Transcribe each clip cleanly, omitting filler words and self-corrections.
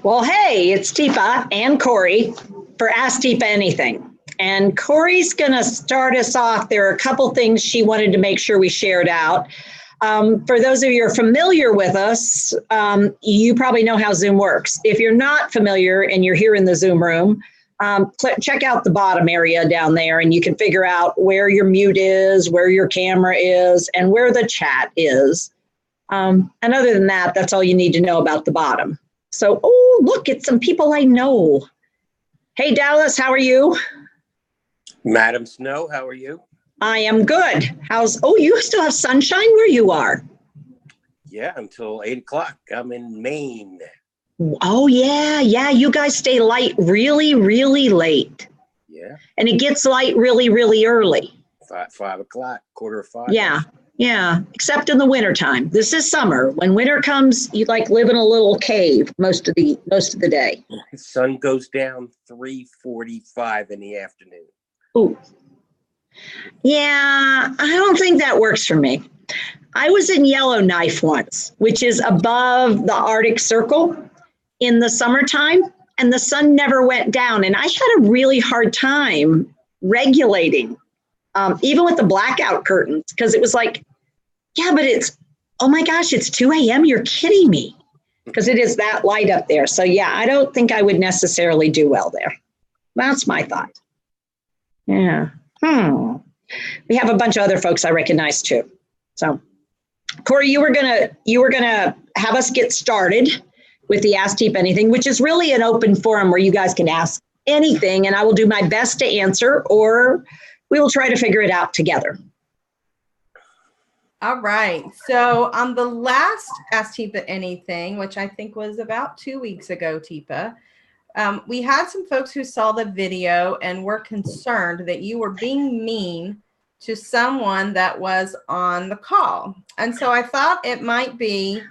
Well, hey, it's Teepa and Corey for Ask Teepa Anything. And Corey's going to start us off. There are a couple things she wanted to make sure we shared out. For those of you who are familiar with us, you probably know how Zoom works. If you're not familiar and you're here in the Zoom room, check out the bottom area down there and you can figure out where your mute is, where your camera is, and where the chat is. And other than that, that's all you need to know about the bottom. So, oh, look, it's some people I know. Hey, Dallas, how are you? Madam Snow, how are you? I am good. You still have sunshine where you are? Yeah, until 8 o'clock. I'm in Maine. Oh, yeah. You guys stay light really, really late. Yeah. And it gets light really, really early. 5 o'clock, 4:45. Yeah. Except in the wintertime. This is summer. When winter comes, you like live in a little cave most of the day. The sun goes down 3:45 in the afternoon. Ooh. Yeah, I don't think that works for me. I was in Yellowknife once, which is above the Arctic Circle in the summertime, and the sun never went down. And I had a really hard time regulating, even with the blackout curtains, because it was like, yeah, but oh my gosh, it's 2 a.m. You're kidding me, because it is that light up there. So yeah, I don't think I would necessarily do well there. That's my thought. Yeah. We have a bunch of other folks I recognize too. So, Corey, you were gonna have us get started with the Ask Teepa Anything, which is really an open forum where you guys can ask anything, and I will do my best to answer, or we will try to figure it out together. All right. So on the last Ask Teepa Anything, which I think was about 2 weeks ago, Teepa, we had some folks who saw the video and were concerned that you were being mean to someone that was on the call. And so I thought it might be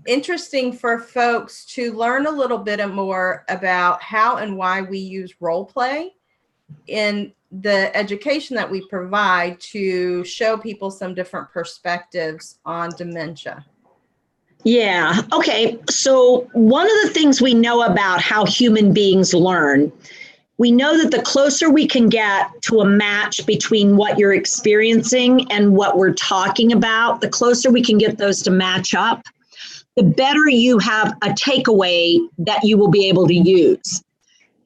interesting for folks to learn a little bit more about how and why we use role play in the education that we provide to show people some different perspectives on dementia. Yeah. Okay. So one of the things we know about how human beings learn, we know that the closer we can get to a match between what you're experiencing and what we're talking about, the closer we can get those to match up, the better you have a takeaway that you will be able to use.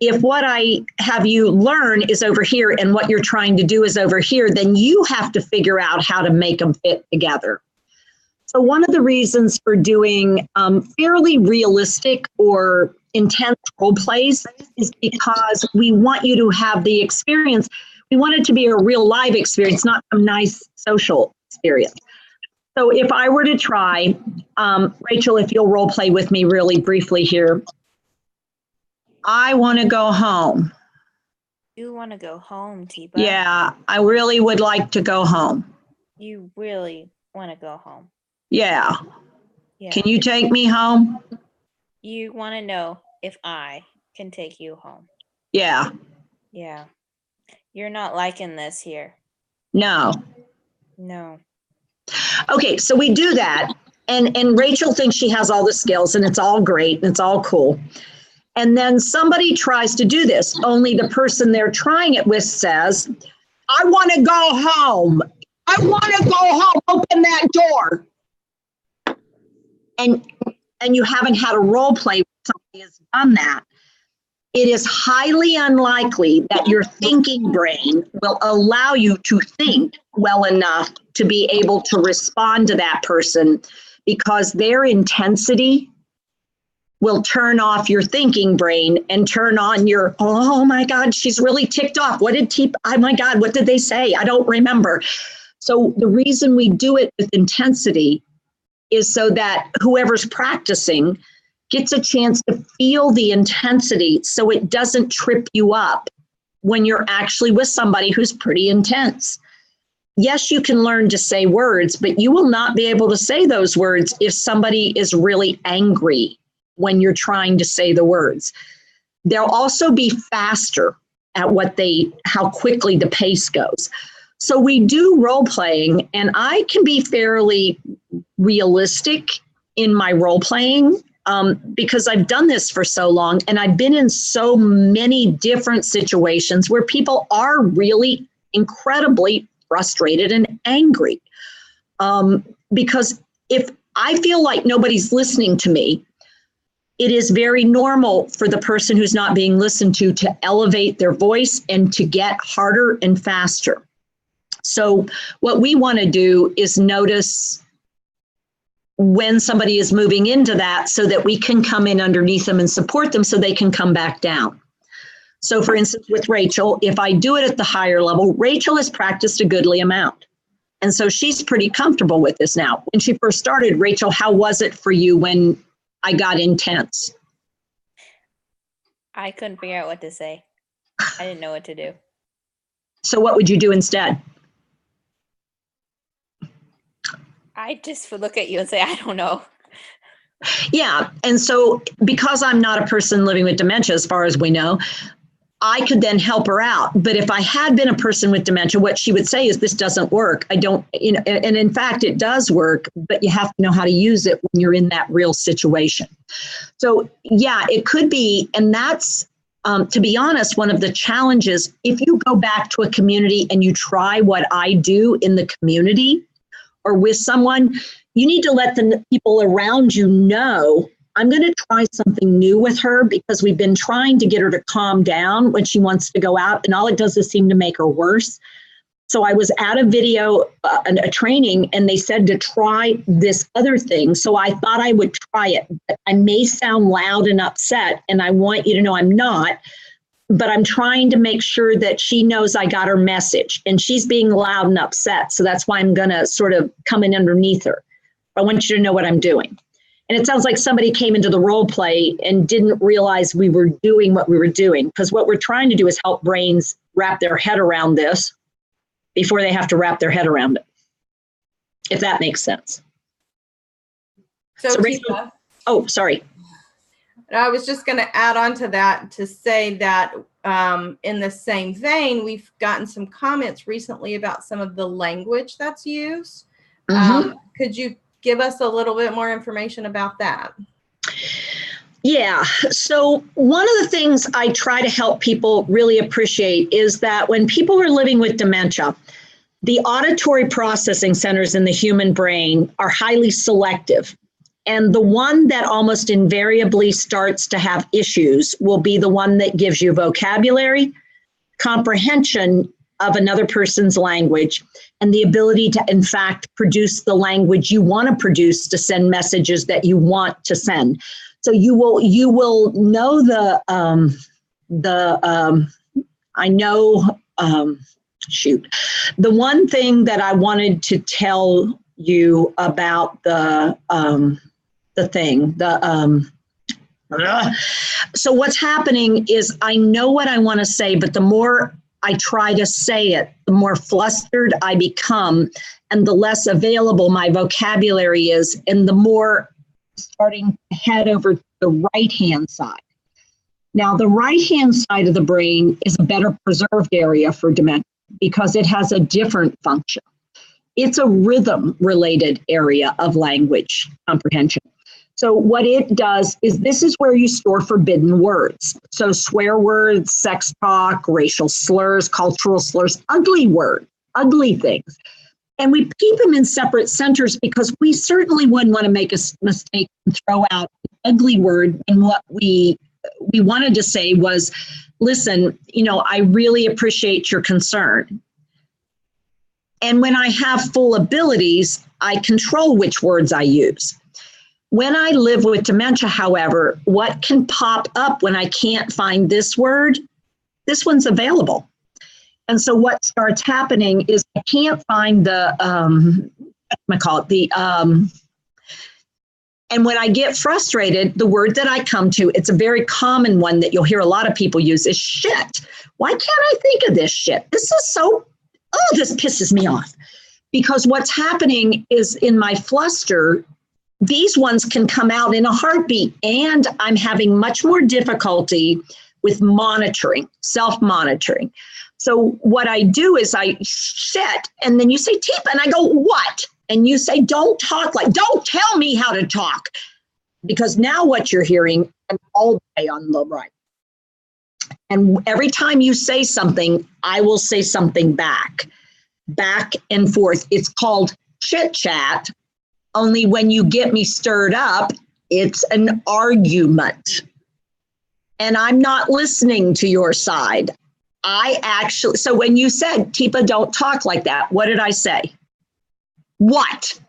If what I have you learn is over here and what you're trying to do is over here, then you have to figure out how to make them fit together. So one of the reasons for doing fairly realistic or intense role plays is because we want you to have the experience. We want it to be a real live experience, not some nice social experience. So if I were to try, Rachel, if you'll role play with me really briefly here. I want to go home. You want to go home, Teepa? Yeah, I really would like to go home. You really want to go home? Yeah. Can you take me home? You want to know if I can take you home? Yeah. Yeah. You're not liking this here. No. Okay, so we do that. And Rachel thinks she has all the skills and it's all great and it's all cool. And then somebody tries to do this, only the person they're trying it with says, I want to go home. I want to go home. Open that door. And you haven't had a role play where somebody has done that. It is highly unlikely that your thinking brain will allow you to think well enough to be able to respond to that person, because their intensity will turn off your thinking brain and turn on your, oh my God, she's really ticked off. What did Teepa, oh my God, what did they say? I don't remember. So the reason we do it with intensity is so that whoever's practicing gets a chance to feel the intensity so it doesn't trip you up when you're actually with somebody who's pretty intense. Yes, you can learn to say words, but you will not be able to say those words if somebody is really angry when you're trying to say the words. They'll also be faster at how quickly the pace goes. So we do role playing, and I can be fairly realistic in my role playing because I've done this for so long and I've been in so many different situations where people are really incredibly frustrated and angry. Because if I feel like nobody's listening to me, it is very normal for the person who's not being listened to elevate their voice and to get harder and faster. So what we want to do is notice when somebody is moving into that so that we can come in underneath them and support them so they can come back down. So for instance, with Rachel, if I do it at the higher level, Rachel has practiced a goodly amount. And so she's pretty comfortable with this now. When she first started, Rachel, how was it for you when I got intense? I couldn't figure out what to say. I didn't know what to do. So what would you do instead? I just would look at you and say, I don't know. Yeah. And so because I'm not a person living with dementia, as far as we know, I could then help her out. But if I had been a person with dementia, what she would say is, this doesn't work. I don't, and in fact, it does work, but you have to know how to use it when you're in that real situation. So yeah, it could be. And that's, to be honest, one of the challenges, if you go back to a community and you try what I do in the community or with someone, you need to let the people around you know, I'm going to try something new with her because we've been trying to get her to calm down when she wants to go out, and all it does is seem to make her worse. So I was at a video, a training, and they said to try this other thing. So I thought I would try it. But I may sound loud and upset, and I want you to know I'm not, but I'm trying to make sure that she knows I got her message, and she's being loud and upset. So that's why I'm going to sort of come in underneath her. I want you to know what I'm doing. And it sounds like somebody came into the role play and didn't realize we were doing what we were doing, because what we're trying to do is help brains wrap their head around this before they have to wrap their head around it, if that makes sense. So Rachel, Teepa, oh, sorry. I was just going to add on to that to say that in the same vein, we've gotten some comments recently about some of the language that's used. Could you give us a little bit more information about that? Yeah. So one of the things I try to help people really appreciate is that when people are living with dementia, the auditory processing centers in the human brain are highly selective. And the one that almost invariably starts to have issues will be the one that gives you vocabulary, comprehension of another person's language, and the ability to, in fact, produce the language you want to produce to send messages that you want to send. So you will know the one thing that I wanted to tell you about so what's happening is I know what I want to say, but the more I try to say it, the more flustered I become and the less available my vocabulary is, and the more starting to head over to the right-hand side. Now, the right-hand side of the brain is a better preserved area for dementia because it has a different function. It's a rhythm-related area of language comprehension. So what it does is this is where you store forbidden words. So swear words, sex talk, racial slurs, cultural slurs, ugly words, ugly things. And we keep them in separate centers because we certainly wouldn't want to make a mistake and throw out an ugly word. And what we wanted to say was, listen, I really appreciate your concern. And when I have full abilities, I control which words I use. When I live with dementia, however, what can pop up when I can't find this word, this one's available. And so what starts happening is I can't find and when I get frustrated, the word that I come to, it's a very common one that you'll hear a lot of people use, is shit. Why can't I think of this shit? This pisses me off. Because what's happening is in my fluster, these ones can come out in a heartbeat, and I'm having much more difficulty with monitoring, self-monitoring. So what I do is I sit, and then you say, Teepa, and I go, what? And you say, don't tell me how to talk. because now what you're hearing is all the way on the right. And every time you say something, I will say something back and forth. It's called chit chat. Only when you get me stirred up, it's an argument. And I'm not listening to your side. So when you said, Teepa, don't talk like that, what did I say? What?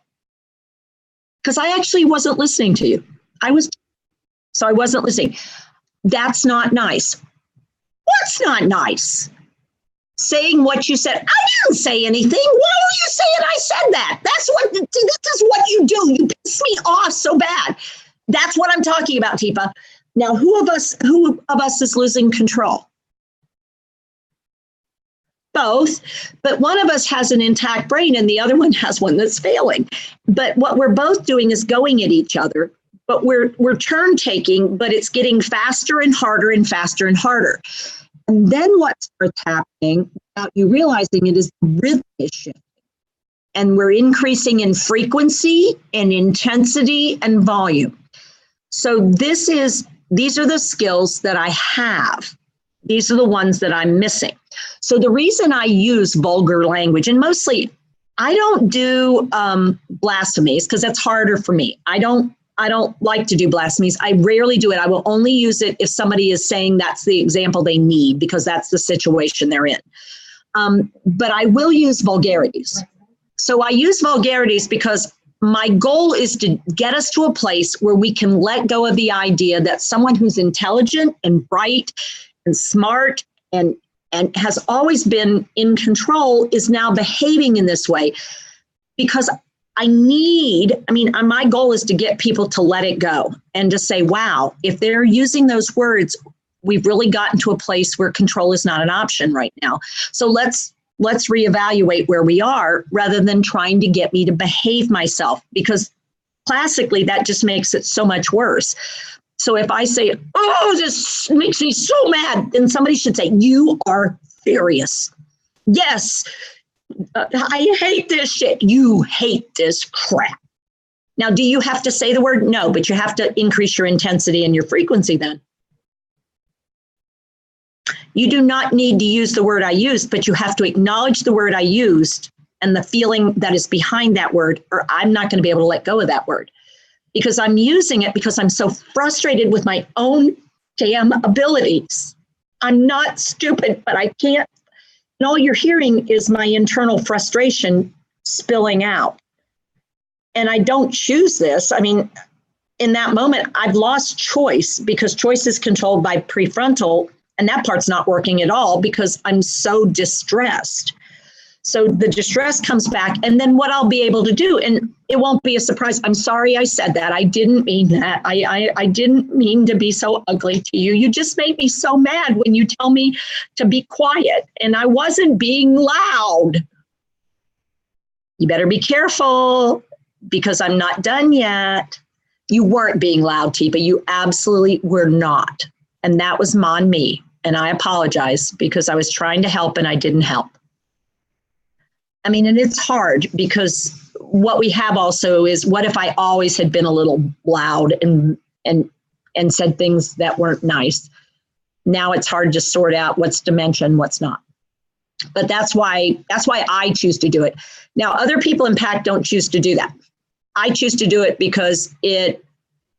Because I actually wasn't listening to you. I wasn't listening. That's not nice. What's not nice? Saying what you said. I didn't say anything. Why are you saying I said that? This is what you do. You piss me off so bad. That's what I'm talking about, Teepa. Now, who of us is losing control? Both, but one of us has an intact brain and the other one has one that's failing. But what we're both doing is going at each other, but we're turn taking, but it's getting faster and harder and faster and harder. And then what starts happening without you realizing it is the rhythm is shifting. And we're increasing in frequency and intensity and volume. So these are the skills that I have. These are the ones that I'm missing. So the reason I use vulgar language, and mostly I don't do blasphemies because that's harder for me. I don't like to do blasphemies. I rarely do it. I will only use it if somebody is saying that's the example they need because that's the situation they're in. But I will use vulgarities. So I use vulgarities because my goal is to get us to a place where we can let go of the idea that someone who's intelligent and bright and smart and has always been in control is now behaving in this way. Because my goal is to get people to let it go and to say, wow, if they're using those words, we've really gotten to a place where control is not an option right now. So let's reevaluate where we are rather than trying to get me to behave myself, because classically that just makes it so much worse. So if I say, oh, this makes me so mad, then somebody should say, you are furious. Yes, I hate this shit. You hate this crap. Now, do you have to say the word? No, but you have to increase your intensity and your frequency then. You do not need to use the word I used, but you have to acknowledge the word I used and the feeling that is behind that word, or I'm not going to be able to let go of that word. Because I'm using it because I'm so frustrated with my own damn abilities. I'm not stupid, but I can't. And all you're hearing is my internal frustration spilling out. And I don't choose this. I mean, in that moment, I've lost choice because choice is controlled by prefrontal, and that part's not working at all because I'm so distressed. So the distress comes back, and then what I'll be able to do, and it won't be a surprise. I'm sorry I said that. I didn't mean that. I didn't mean to be so ugly to you. You just made me so mad when you tell me to be quiet, and I wasn't being loud. You better be careful because I'm not done yet. You weren't being loud, Teepa. You absolutely were not. And that was on me. And I apologize because I was trying to help and I didn't help. I mean, and it's hard because what we have also is, what if I always had been a little loud and said things that weren't nice? Now it's hard to sort out what's dementia and what's not. But that's why I choose to do it. Now, other people in PAC don't choose to do that. I choose to do it because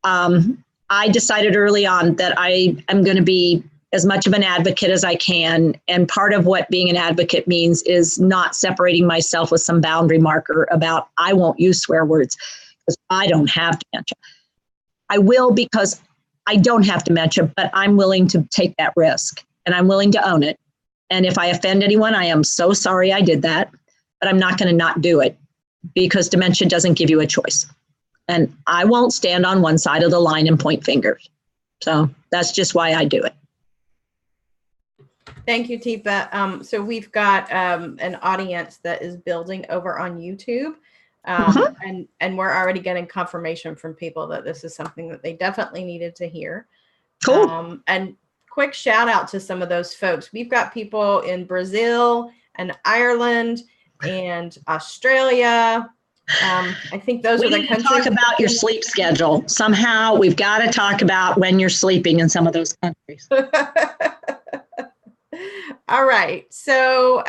I decided early on that I am going to be as much of an advocate as I can. And part of what being an advocate means is not separating myself with some boundary marker about I won't use swear words because I don't have dementia. I will because I don't have dementia, but I'm willing to take that risk and I'm willing to own it. And if I offend anyone, I am so sorry I did that, but I'm not going to not do it because dementia doesn't give you a choice. And I won't stand on one side of the line and point fingers. So that's just why I do it. Thank you, Teepa. So we've got an audience that is building over on YouTube. And we're already getting confirmation from people that this is something that they definitely needed to hear. Cool. And quick shout out to some of those folks. We've got people in Brazil and Ireland and Australia I think those We are the need to countries. talk about your sleep schedule. Somehow we've got to talk about when you're sleeping in some of those countries. All right. So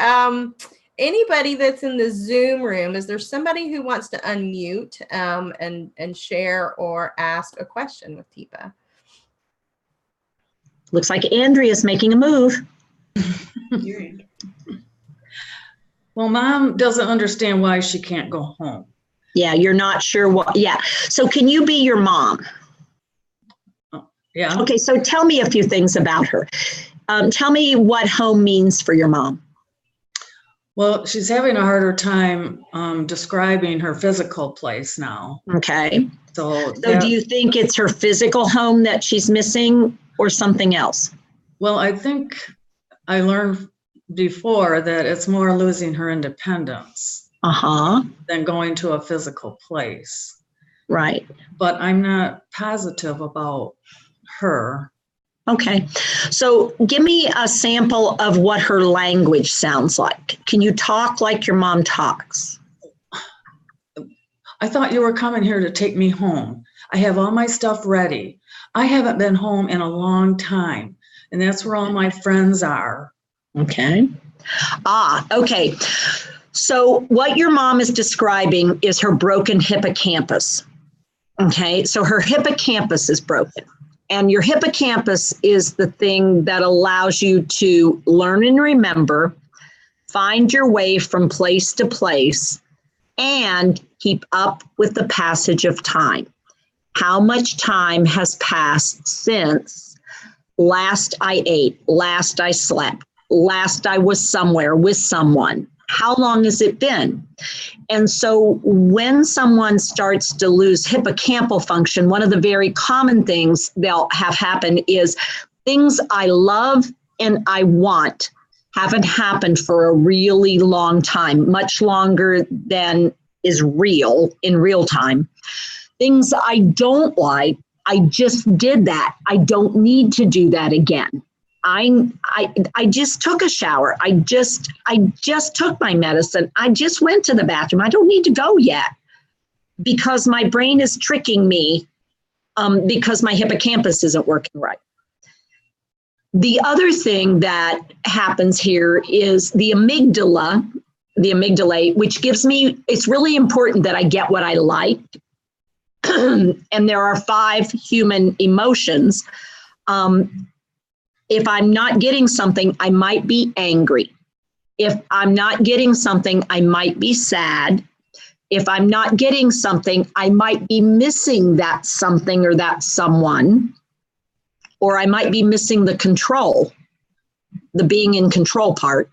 anybody that's in the Zoom room, is there somebody who wants to unmute and share or ask a question with Teepa? Looks like Andrea's making a move. Well, Mom doesn't understand why she can't go home. Yeah, you're not sure what. Yeah. So can you be your mom? Yeah. Okay, so tell me a few things about her. Tell me what home means for your mom. Well, she's having a harder time describing her physical place now. Okay. So do you think it's her physical home that she's missing or something else? Well, I think I learned before that it's more losing her independence than going to a physical place. Right. But I'm not positive about her. Okay. So give me a sample of what her language sounds like. Can you talk like your mom talks? I thought you were coming here to take me home. I have all my stuff ready. I haven't been home in a long time, and that's where all my friends are. Okay. Okay. So what your mom is describing is her broken hippocampus. Okay. So her hippocampus is broken. And your hippocampus is the thing that allows you to learn and remember, find your way from place to place, and keep up with the passage of time. How much time has passed since last I ate, last I slept, last I was somewhere with someone? How long has it been? And so when someone starts to lose hippocampal function, one of the very common things they'll have happen is things I love and I want haven't happened for a really long time, much longer than is real in real time. Things I don't like, I just did that. I don't need to do that again. I just took a shower. I just took my medicine. I just went to the bathroom. I don't need to go yet because my brain is tricking me because my hippocampus isn't working right. The other thing that happens here is the amygdala, which gives me, it's really important that I get what I like. And there are 5 human emotions. If I'm not getting something, I might be angry. If I'm not getting something, I might be sad. If I'm not getting something, I might be missing that something or that someone, or I might be missing the control, the being in control part.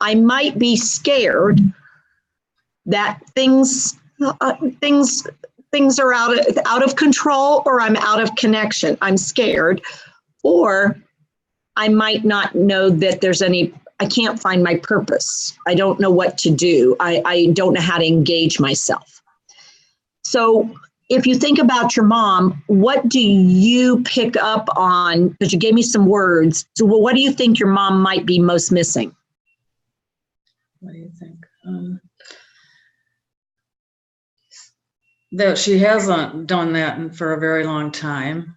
I might be scared that things are out of control, or I'm out of connection. I'm scared. Or I might not know that I can't find my purpose. I don't know what to do. I don't know how to engage myself. So if you think about your mom, what do you pick up on? Because you gave me some words. So what do you think your mom might be most missing? What do you think? That she hasn't done that for a very long time.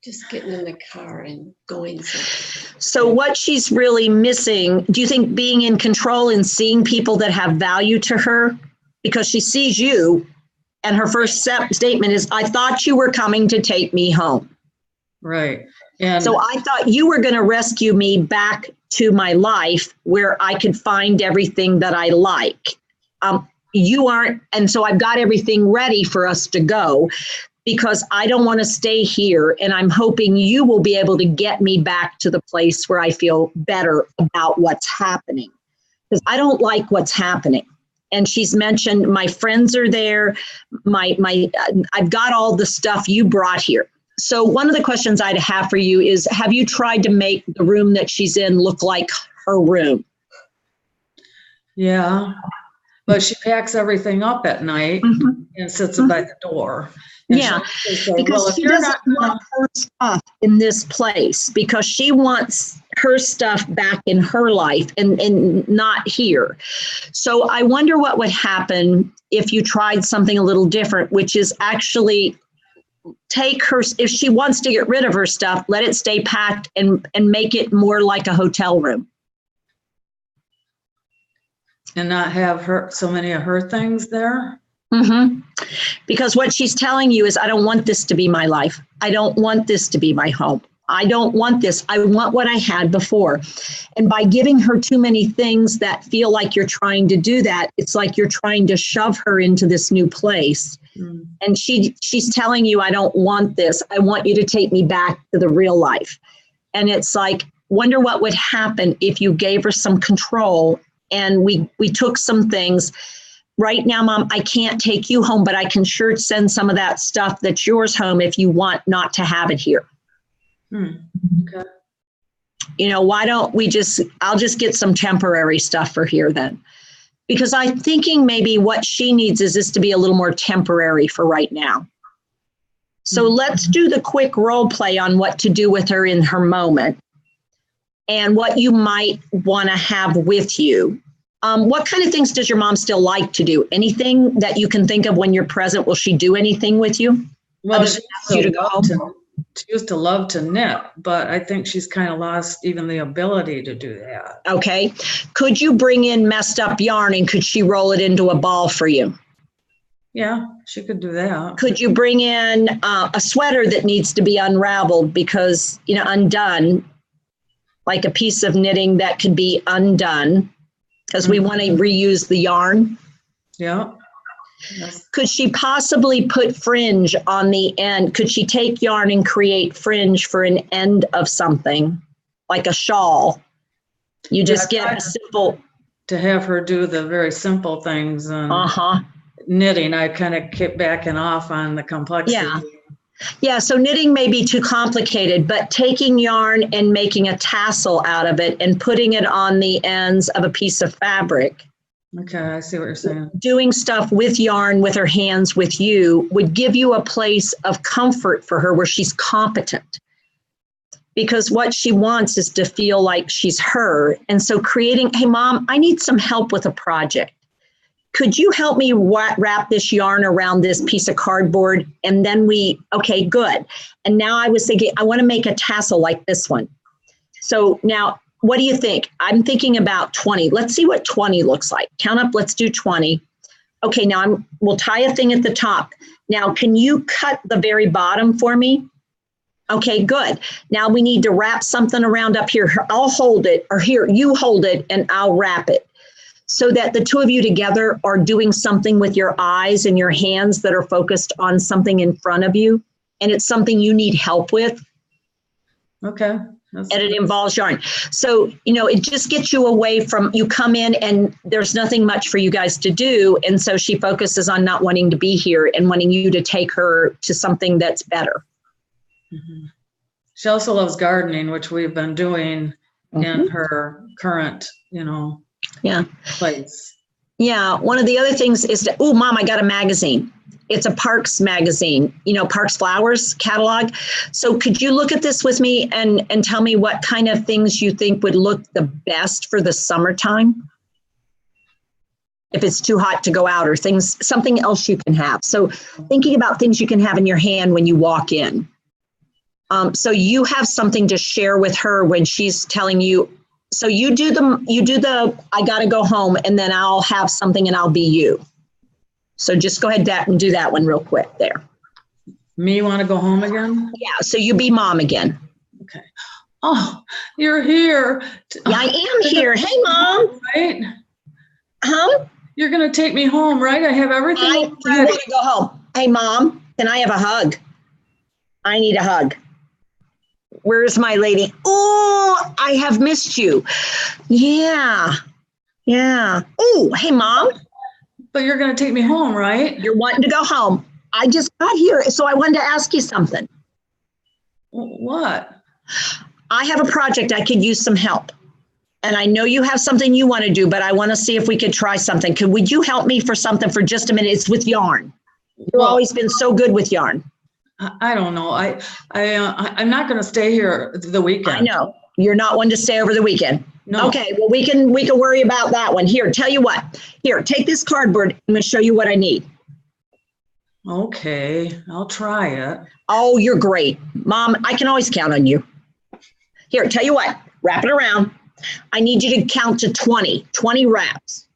Just getting in the car and going somewhere. So what she's really missing, do you think being in control and seeing people that have value to her? Because she sees you and her first statement is, I thought you were coming to take me home. Right. And so I thought you were going to rescue me back to my life where I could find everything that I like. You aren't. And so I've got everything ready for us to go, because I don't want to stay here. And I'm hoping you will be able to get me back to the place where I feel better about what's happening, because I don't like what's happening. And she's mentioned my friends are there. I've got all the stuff you brought here. So one of the questions I'd have for you is, have you tried to make the room that she's in look like her room? Yeah. But she packs everything up at night and sits by the door. And Yeah, she'll say, well, because if she you're doesn't not gonna, want her stuff in this place because she wants her stuff back in her life and not here. So I wonder what would happen if you tried something a little different, which is actually take her, if she wants to get rid of her stuff, let it stay packed and make it more like a hotel room. and not have her so many of her things there. Mm-hmm. Because what she's telling you is, I don't want this to be my life. I don't want this to be my home. I don't want this. I want what I had before. And by giving her too many things that feel like you're trying to do that, it's like you're trying to shove her into this new place. And she's telling you, I don't want this. I want you to take me back to the real life. And it's like, wonder what would happen if you gave her some control and we took some things. Right now, Mom, I can't take you home, but I can sure send some of that stuff that's yours home if you want not to have it here. Okay. You know, why don't we I'll just get some temporary stuff for here then. Because I'm thinking maybe what she needs is this to be a little more temporary for right now. So let's do the quick role play on what to do with her in her moment and what you might want to have with you. What kind of things does your mom still like to do? Anything that you can think of when you're present? Will she do anything with you? Well, Other than ask you to go home? she used to love to knit, but I think she's kind of lost even the ability to do that. Okay. Could you bring in messed up yarn and could she roll it into a ball for you? Yeah, she could do that. Could you bring in a sweater that needs to be unraveled because, you know, undone, like a piece of knitting that could be undone because we want to reuse the yarn? Yeah. Yes. Could she possibly put fringe on the end? Could she take yarn and create fringe for an end of something, like a shawl? You just get a simple. To have her do the very simple things and knitting, I kind of kept backing off on the complexity. Yeah, so knitting may be too complicated, but taking yarn and making a tassel out of it and putting it on the ends of a piece of fabric. Okay, I see what you're saying. Doing stuff with yarn, with her hands, with you, would give you a place of comfort for her where she's competent. Because what she wants is to feel like she's her. And so creating, hey, Mom, I need some help with a project. Could you help me wrap this yarn around this piece of cardboard? And then okay, good. And now I was thinking, I want to make a tassel like this one. So now, what do you think? I'm thinking about 20. Let's see what 20 looks like. Count up, let's do 20. Okay, now we'll tie a thing at the top. Now, can you cut the very bottom for me? Okay, good. Now we need to wrap something around up here. I'll hold it, or here, you hold it and I'll wrap it. So that the two of you together are doing something with your eyes and your hands that are focused on something in front of you. And it's something you need help with. Okay. And it involves yarn. So, you know, it just gets you away from, you come in and there's nothing much for you guys to do. And so she focuses on not wanting to be here and wanting you to take her to something that's better. She also loves gardening, which we've been doing in her current, place. Yeah. One of the other things is oh, Mom, I got a magazine. It's a Parks magazine, Parks Flowers catalog. So could you look at this with me and tell me what kind of things you think would look the best for the summertime? If it's too hot to go out or something else you can have. So thinking about things you can have in your hand when you walk in. So you have something to share with her when she's telling you. So you do the, I got to go home and then I'll have something and I'll be you. So just go ahead and do that one real quick there. Me want to go home again? Yeah, so you be Mom again. Okay. Oh, you're here. Yeah, I am here. Hey, Mom. Right? Huh? You're going to take me home, right? I have everything You want to go home. Hey, Mom, can I have a hug? I need a hug. Where's my lady? Oh, I have missed you. Yeah. Oh, hey, Mom. But you're going to take me home, right? You're wanting to go home. I just got here, so I wanted to ask you something. What? I have a project. I could use some help. And I know you have something you want to do, but I want to see if we could try something. Would you help me for something for just a minute? It's with yarn. You've Well, always been so good with yarn. I don't know. I'm not going to stay here the weekend. I know. You're not one to stay over the weekend. No. Okay, well, we can worry about that one. Here, tell you what. Here, take this cardboard. I'm going to show you what I need. Okay, I'll try it. Oh, you're great. Mom, I can always count on you. Here, tell you what. Wrap it around. I need you to count to 20 wraps.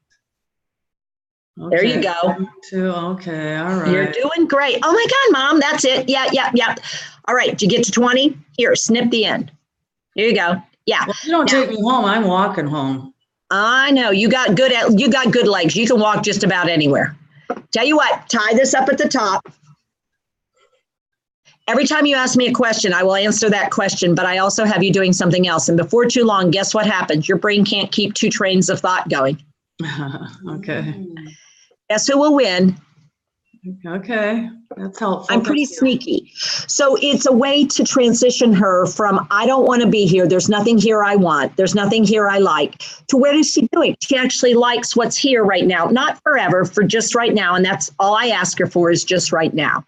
Okay. There you go. 2, okay, all right. You're doing great. Oh my God, Mom, that's it. Yeah. All right, did you get to 20? Here, snip the end. Here you go. Yeah. Well, you don't take me home. I'm walking home. I know you got good legs. You can walk just about anywhere. Tell you what, tie this up at the top. Every time you ask me a question, I will answer that question, but I also have you doing something else. And before too long, guess what happens? Your brain can't keep 2 trains of thought going. Okay. Guess who will win? Okay, that's helpful. I'm pretty sneaky. So it's a way to transition her from, I don't want to be here. There's nothing here I want. There's nothing here I like, to where is she doing? She actually likes what's here right now, not forever, for just right now. And that's all I ask her for, is just right now.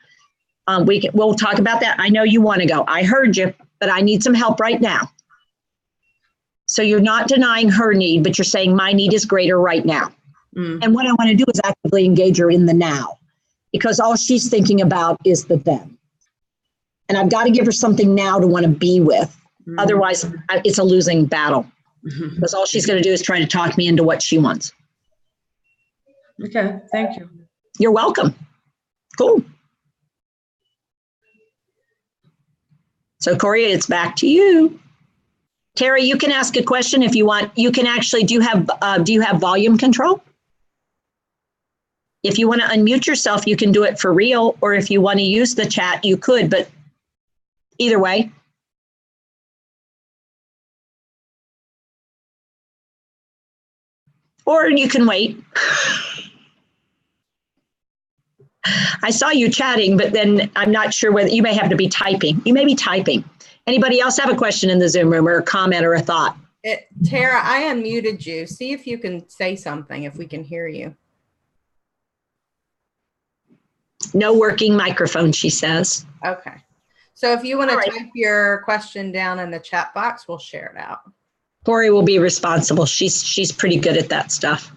We'll talk about that. I know you want to go. I heard you, but I need some help right now. So you're not denying her need, but you're saying my need is greater right now. And what I want to do is actively engage her in the now, because all she's thinking about is the then. And I've got to give her something now to want to be with. Otherwise, it's a losing battle, because all she's going to do is try to talk me into what she wants. Okay, thank you. You're welcome. Cool. So Corey, it's back to you. Terry, you can ask a question if you want. You can actually, do you have volume control? If you want to unmute yourself, you can do it for real, or if you want to use the chat, you could, but either way. Or you can wait. I saw you chatting, but then I'm not sure whether you may have to be typing. You may be typing. Anybody else have a question in the Zoom room, or a comment or a thought? Tara, I unmuted you. See if you can say something, if we can hear you. No working microphone, she says. Okay. So if you want to All right. type your question down in the chat box, we'll share it out. Corey will be responsible. She's pretty good at that stuff.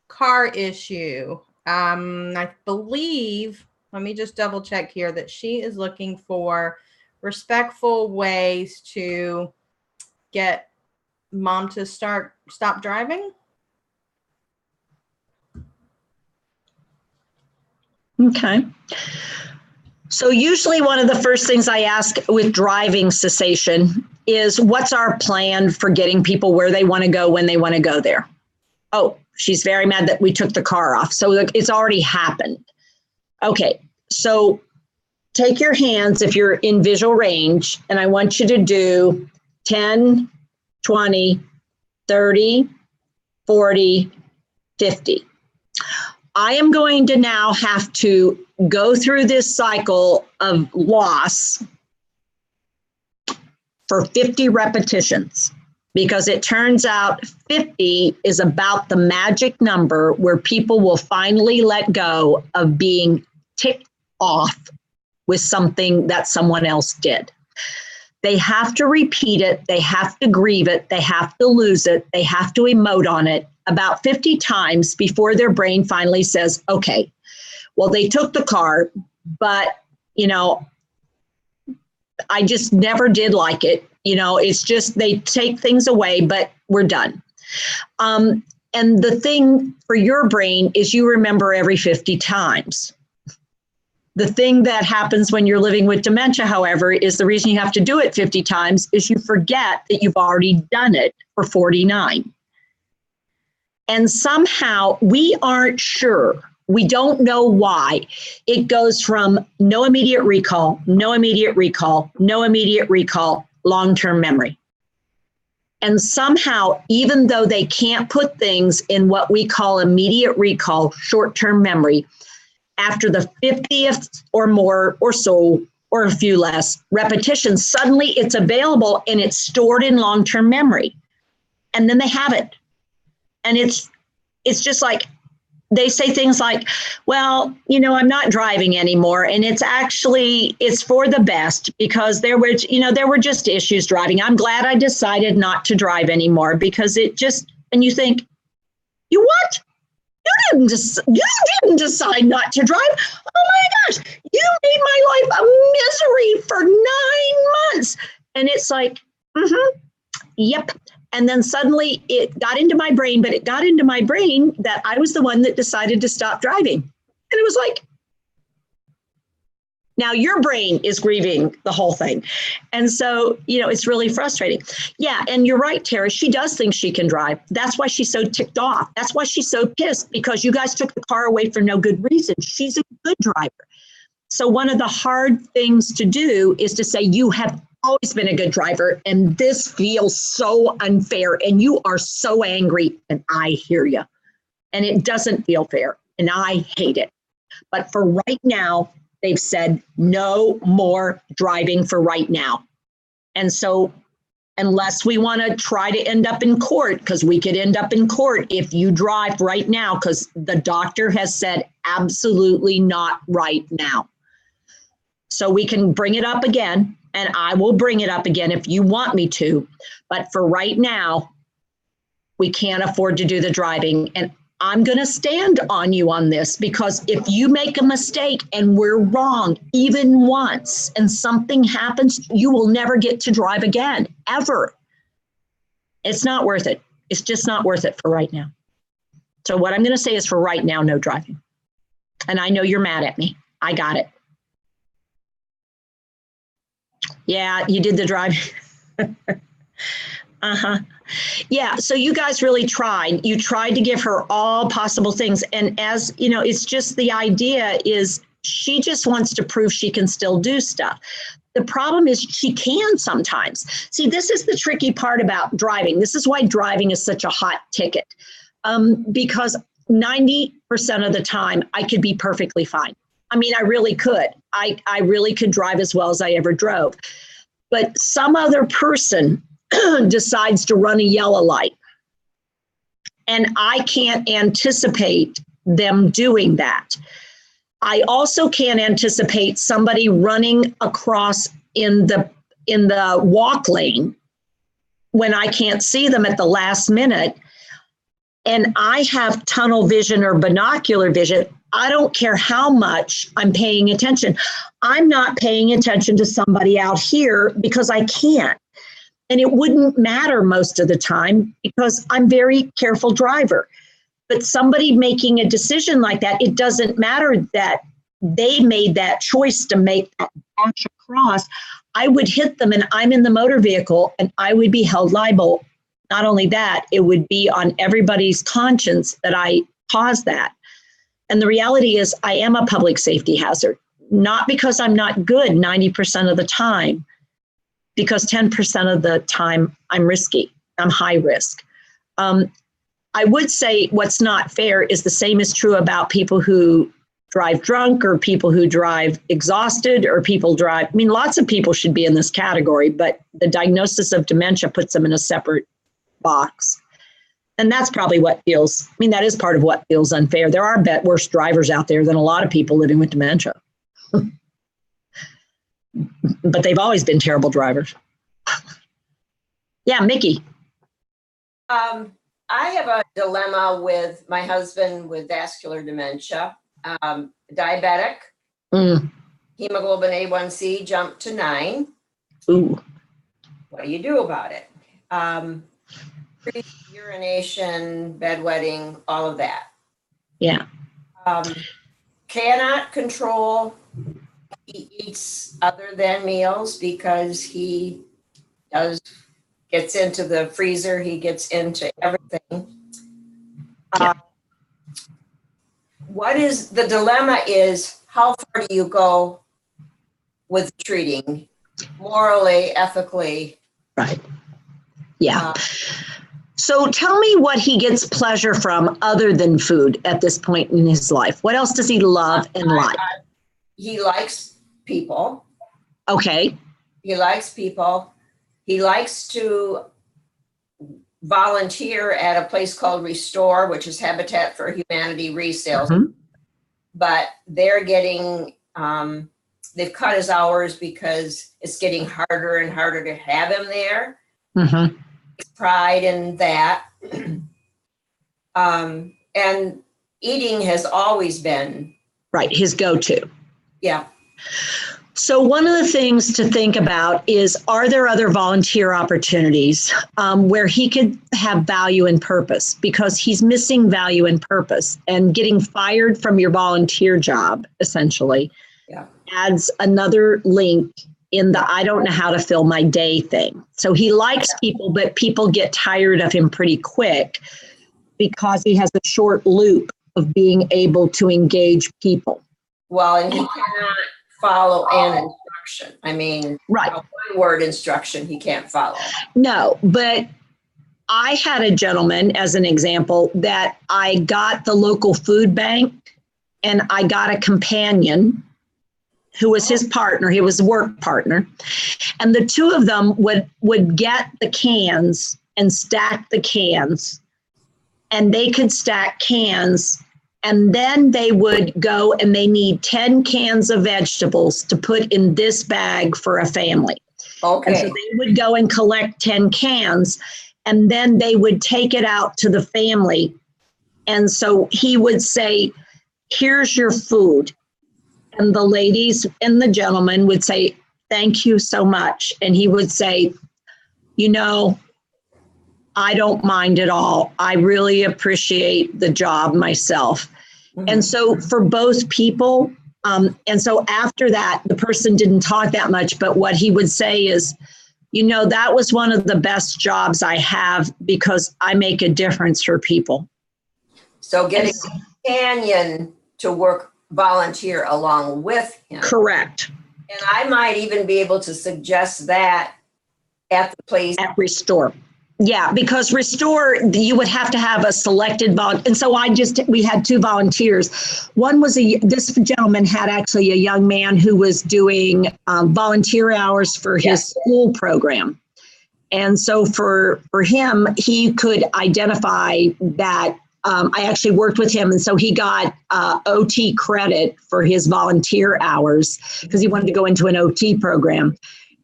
Car issue. I believe, let me just double check here, that she is looking for respectful ways to get mom to stop driving. Okay. So usually one of the first things I ask with driving cessation is, what's our plan for getting people where they want to go when they want to go there? Oh, she's very mad that we took the car off. So it's already happened. Okay, so take your hands if you're in visual range, and I want you to do 10, 20, 30, 40, 50. I am going to now have to go through this cycle of loss for 50 repetitions, because it turns out 50 is about the magic number where people will finally let go of being ticked off with something that someone else did. They have to repeat it. They have to grieve it. They have to lose it. They have to emote on it about 50 times before their brain finally says, okay, well, they took the car, but, I just never did like it. It's just they take things away, but we're done. And the thing for your brain is you remember every 50 times. The thing that happens when you're living with dementia, however, is the reason you have to do it 50 times is you forget that you've already done it for 49. And somehow we aren't sure. We don't know why. It goes from no immediate recall, no immediate recall, no immediate recall, long-term memory. And somehow, even though they can't put things in what we call immediate recall, short-term memory, after the 50th or more or so, or a few less repetitions, suddenly it's available and it's stored in long-term memory. and then they have it. And it's just like, they say things like, well, I'm not driving anymore. And it's for the best, because there were just issues driving. I'm glad I decided not to drive anymore, because and you think, you what? You didn't decide not to drive. Oh my gosh, you made my life a misery for 9 months. And it's like, yep. And then suddenly it got into my brain, that I was the one that decided to stop driving. And it was like, now your brain is grieving the whole thing. And so, it's really frustrating. Yeah. And you're right, Tara, she does think she can drive. That's why she's so ticked off. That's why she's so pissed, because you guys took the car away for no good reason. She's a good driver. So one of the hard things to do is to say, you have always been a good driver, and this feels so unfair, and you are so angry, and I hear you. And it doesn't feel fair, and I hate it. But for right now, they've said no more driving for right now. And so unless we want to try to end up in court, because we could end up in court if you drive right now, because the doctor has said absolutely not right now. So we can bring it up again, and I will bring it up again if you want me to. But for right now, we can't afford to do the driving. And I'm going to stand on you on this, because if you make a mistake and we're wrong even once and something happens, you will never get to drive again, ever. It's not worth it. It's just not worth it for right now. So what I'm going to say is, for right now, no driving. And I know you're mad at me. I got it. Yeah, you did the driving. Yeah, so you guys really tried. You tried to give her all possible things. And as you know, it's just, the idea is she just wants to prove she can still do stuff. The problem is she can sometimes. See, this is the tricky part about driving. This is why driving is such a hot ticket, because 90% of the time I could be perfectly fine. I mean, I really could. I really could drive as well as I ever drove. But some other person decides to run a yellow light, and I can't anticipate them doing that. I also can't anticipate somebody running across in the walk lane when I can't see them at the last minute, and I have tunnel vision or binocular vision. I don't care how much I'm paying attention. I'm not paying attention to somebody out here because I can't. And it wouldn't matter most of the time because I'm a very careful driver. But somebody making a decision like that, it doesn't matter that they made that choice to make that dash across. I would hit them, and I'm in the motor vehicle, and I would be held liable. Not only that, it would be on everybody's conscience that I caused that. And the reality is, I am a public safety hazard, not because I'm not good 90% of the time, because 10% of the time I'm risky. I'm high risk. I would say what's not fair is the same is true about people who drive drunk, or people who drive exhausted, or people drive. I mean, lots of people should be in this category, but the diagnosis of dementia puts them in a separate box. And that's probably what feels, I mean, that is part of what feels unfair. There are worse drivers out there than a lot of people living with dementia. But they've always been terrible drivers. Yeah, Mickey. I have a dilemma with my husband with vascular dementia, diabetic, hemoglobin A1C jumped to 9. Ooh. What do you do about it? Urination, bedwetting, all of that. Yeah. Cannot control he eats other than meals because he gets into the freezer, he gets into everything. Yeah. What is the dilemma is, how far do you go with treating morally, ethically? Right. Yeah. So tell me what he gets pleasure from other than food at this point in his life. What else does he love and like? He likes people. Okay. He likes people. He likes to volunteer at a place called Restore, which is Habitat for Humanity resales. Mhm. But they're getting, they've cut his hours because it's getting harder and harder to have him there. Mhm. Pride in that. And eating has always been, Right, his go-to. yeah. So one of the things to think about is, are there other volunteer opportunities where he could have value and purpose? Because he's missing value and purpose, and getting fired from your volunteer job essentially adds another link in the I don't know how to fill my day thing. So he likes people, but people get tired of him pretty quick because he has a short loop of being able to engage people. Well, and he cannot follow an instruction. I mean, Right. a one-word instruction he can't follow. No, but I had a gentleman, as an example, that I got the local food bank, and I got a companion who was his partner. He was a work partner. And the two of them would get the cans and stack the cans, and they could stack cans. And then they would go and they need 10 cans of vegetables to put in this bag for a family. Okay. And so they would go and collect 10 cans, and then they would take it out to the family. And so he would say, here's your food. And the ladies and the gentleman would say, thank you so much. And he would say, you know, I don't mind at all. I really appreciate the job myself. Mm-hmm. And so for both people, and so after that, the person didn't talk that much, but what he would say is, you know, that was one of the best jobs I have because I make a difference for people. So getting a companion to volunteer along with him. Correct. And I might even be able to suggest that at the place. At Restore. Yeah, because Restore, you would have to have a selected volunteer. And so we had two volunteers. One was this gentleman had actually a young man who was doing volunteer hours for his school program. And so for him, he could identify that. I actually worked with him. And so he got OT credit for his volunteer hours because he wanted to go into an OT program.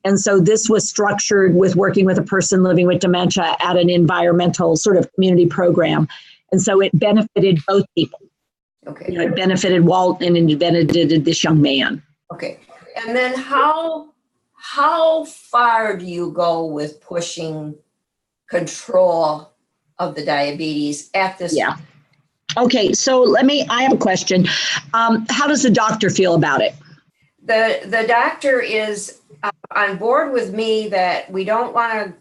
And so this was structured with working with a person living with dementia at an environmental sort of community program. And so it benefited both people. Okay. You know, it benefited Walt and it benefited this young man. Okay. And then how far do you go with pushing control of the diabetes at this? Yeah. Okay. So I have a question. How does the doctor feel about it? The doctor is on board with me that we don't want to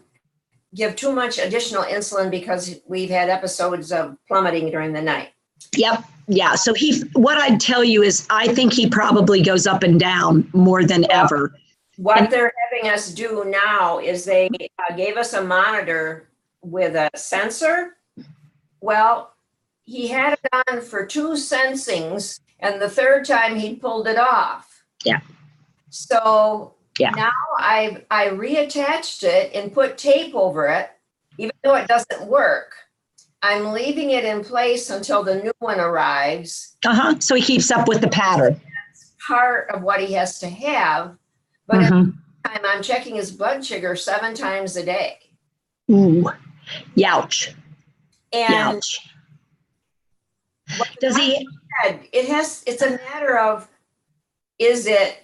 give too much additional insulin because we've had episodes of plummeting during the night. Yep. Yeah. So what I'd tell you is I think he probably goes up and down more than ever. What they're having us do now is they gave us a monitor with a sensor. Well, he had it on for 2 sensings, and the third time he pulled it off. Yeah. So now I reattached it and put tape over it, even though it doesn't work. I'm leaving it in place until the new one arrives. So he keeps up with the pattern. That's part of what he has to have. But at the time, I'm checking his blood sugar 7 times a day. Ooh, youch. And youch. Does he? It's a matter of, is it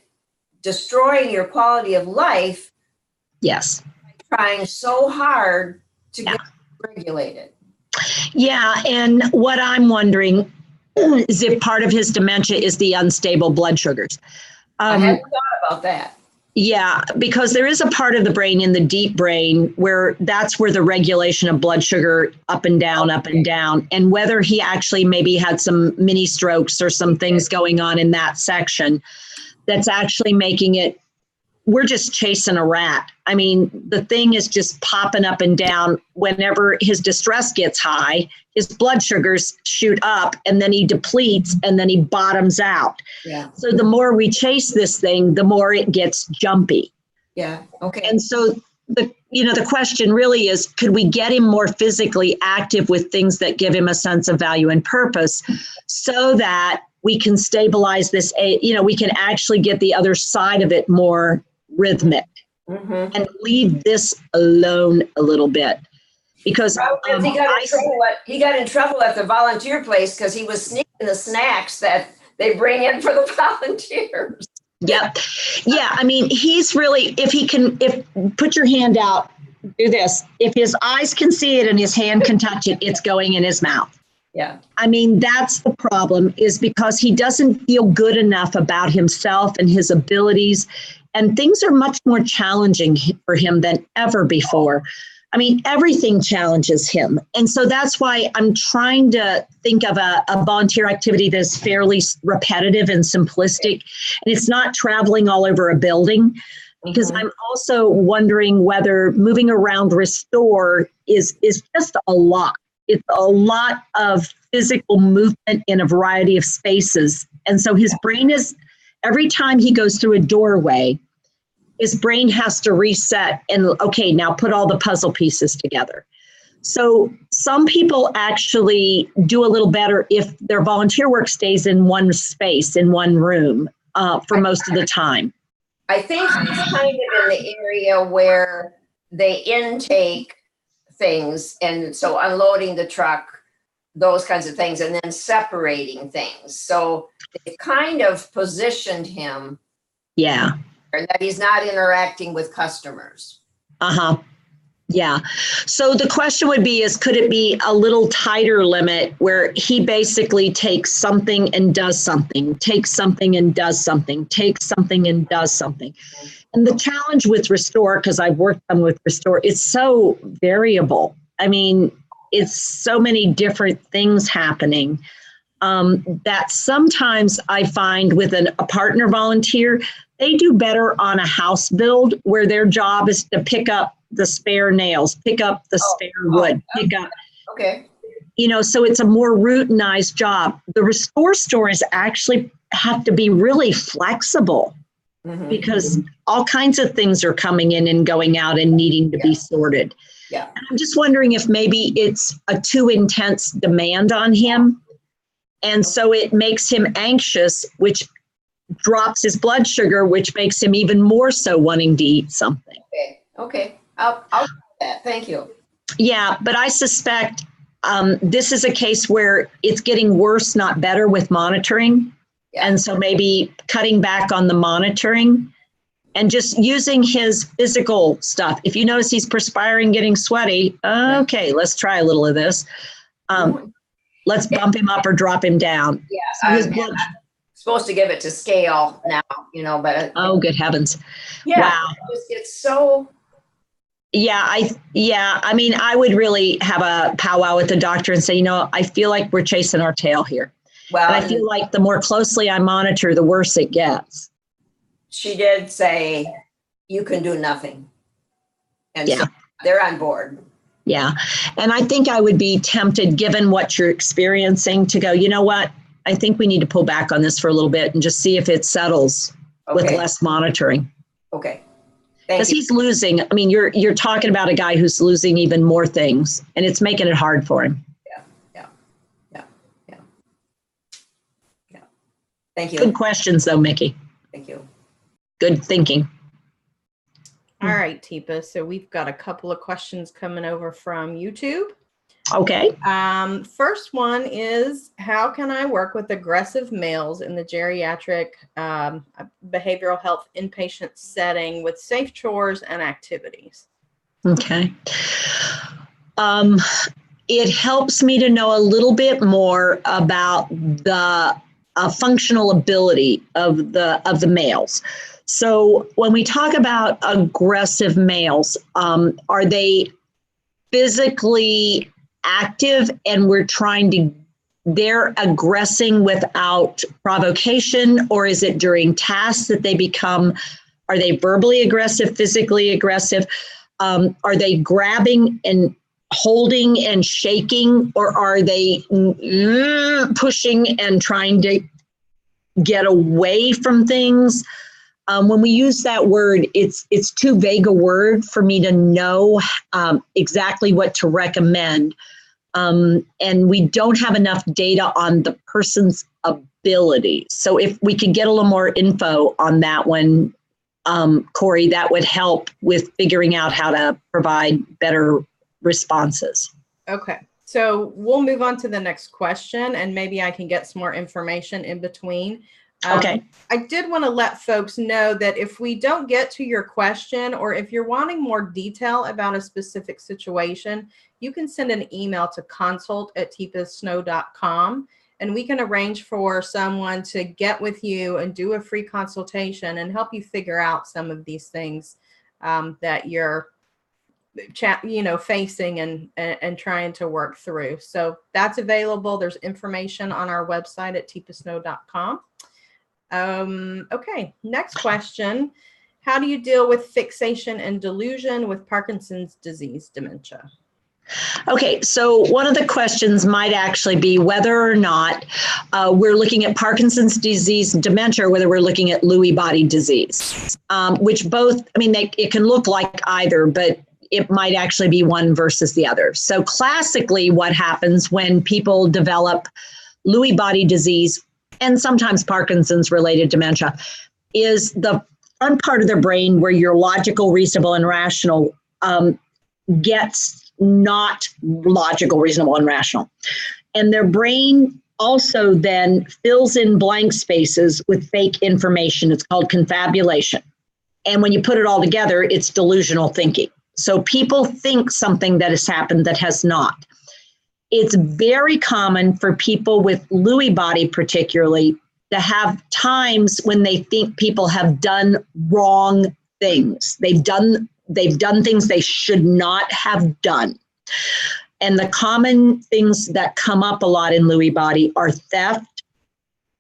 destroying your quality of life? Yes. Trying so hard to get regulated. Yeah, and what I'm wondering is if part of his dementia is the unstable blood sugars. I hadn't thought about that. Yeah, because there is a part of the brain in the deep brain where that's where the regulation of blood sugar up and down, and whether he actually maybe had some mini strokes or some things going on in that section that's actually making it, we're just chasing a rat. I mean, the thing is just popping up and down. Whenever his distress gets high, his blood sugars shoot up and then he depletes and then he bottoms out. Yeah. So the more we chase this thing, the more it gets jumpy. Yeah. Okay. And so the question really is, could we get him more physically active with things that give him a sense of value and purpose so that we can stabilize this, we can actually get the other side of it more rhythmic and leave this alone a little bit. Because he got in trouble at the volunteer place because he was sneaking the snacks that they bring in for the volunteers. Yep. Yeah. I mean, he's really, if put your hand out, do this. If his eyes can see it and his hand can touch it, it's going in his mouth. Yeah. I mean, that's the problem, is because he doesn't feel good enough about himself and his abilities, and things are much more challenging for him than ever before. I mean, everything challenges him. And so that's why I'm trying to think of a volunteer activity that's fairly repetitive and simplistic. And it's not traveling all over a building, because I'm also wondering whether moving around Restore is just a lot. It's a lot of physical movement in a variety of spaces. And so his brain is, every time he goes through a doorway, his brain has to reset and, okay, now put all the puzzle pieces together. So some people actually do a little better if their volunteer work stays in one space, in one room for most of the time. I think he's kind of in the area where they intake things, and so unloading the truck, those kinds of things, and then separating things. So they kind of positioned him. Yeah. That he's not interacting with customers. Yeah. So the question would be, could it be a little tighter limit where he basically takes something and does something, takes something and does something, takes something and does something. And the challenge with Restore, because I've worked on with Restore, it's so variable. I mean, it's so many different things happening that sometimes I find with a partner volunteer, they do better on a house build where their job is to pick up the spare nails, pick up the spare wood, pick up. Okay. So it's a more routinized job. The Restore stores actually have to be really flexible because all kinds of things are coming in and going out and needing to be sorted. Yeah. And I'm just wondering if maybe it's a too intense demand on him. And so it makes him anxious, which drops his blood sugar, which makes him even more so wanting to eat something. Okay. I'll do that. Thank you. Yeah, but I suspect this is a case where it's getting worse, not better, with monitoring. Yeah. And so maybe cutting back on the monitoring and just using his physical stuff. If you notice he's perspiring, getting sweaty, okay, let's try a little of this. Let's bump him up or drop him down. Yeah, so his blood supposed to give it to scale now, but oh, good heavens. Yeah, wow. It's so. Yeah, I mean, I would really have a powwow with the doctor and say, I feel like we're chasing our tail here. Well, and I feel like the more closely I monitor, the worse it gets. She did say, you can do nothing. And so they're on board. Yeah. And I think I would be tempted, given what you're experiencing, to go, you know what? I think we need to pull back on this for a little bit and just see if it settles with less monitoring. Okay. Because he's losing. I mean, you're talking about a guy who's losing even more things, and it's making it hard for him. Yeah. Thank you. Good questions, though, Mickey. Thank you. Good thinking. All right, Teepa. So we've got a couple of questions coming over from YouTube. Okay. First one is, how can I work with aggressive males in the geriatric behavioral health inpatient setting with safe chores and activities? Okay. It helps me to know a little bit more about the functional ability of the males. So when we talk about aggressive males, are they physically active and they're aggressing without provocation, or is it during tasks that are they verbally aggressive, physically aggressive? Are they grabbing and holding and shaking, or are they pushing and trying to get away from things? When we use that word, it's too vague a word for me to know exactly what to recommend. And we don't have enough data on the person's ability. So if we could get a little more info on that one, Corey, that would help with figuring out how to provide better responses. Okay, so we'll move on to the next question, and maybe I can get some more information in between. Okay. I did want to let folks know that if we don't get to your question, or if you're wanting more detail about a specific situation, you can send an email to consult@teepasnow.com, and we can arrange for someone to get with you and do a free consultation and help you figure out some of these things that you're facing and trying to work through. So that's available. There's information on our website at teepasnow.com. Okay, next question. How do you deal with fixation and delusion with Parkinson's disease dementia? Okay, so one of the questions might actually be whether or not we're looking at Parkinson's disease dementia, or whether we're looking at Lewy body disease, which both, it can look like either, but it might actually be one versus the other. So classically, what happens when people develop Lewy body disease and sometimes Parkinson's related dementia is the front part of their brain where your logical, reasonable, and rational gets not logical, reasonable, and rational. And their brain also then fills in blank spaces with fake information. It's called confabulation. And when you put it all together, it's delusional thinking. So people think something that has happened that has not. It's very common for people with Lewy body particularly to have times when they think people have done wrong things. They've done things they should not have done. And the common things that come up a lot in Lewy body are theft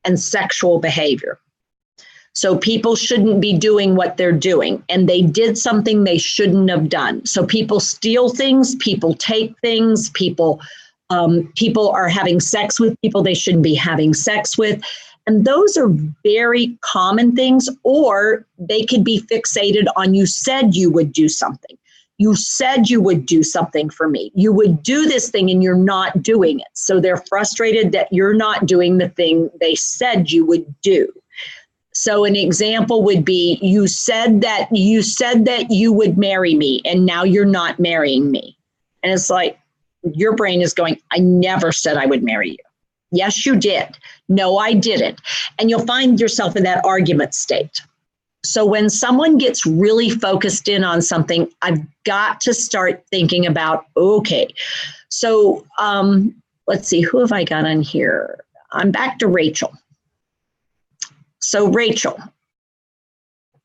and sexual behavior. So people shouldn't be doing what they're doing, and they did something they shouldn't have done. So people steal things, people take things, people are having sex with people they shouldn't be having sex with. And those are very common things, or they could be fixated on you said you would do something. You said you would do something for me. You would do this thing and you're not doing it. So they're frustrated that you're not doing the thing they said you would do. So an example would be, you said that you would marry me and now you're not marrying me. And it's like, your brain is going, I never said I would marry you. Yes, you did. No, I didn't. And you'll find yourself in that argument state. So when someone gets really focused in on something, I've got to start thinking about, okay, so let's see, who have I got on here? I'm back to Rachel. So Rachel,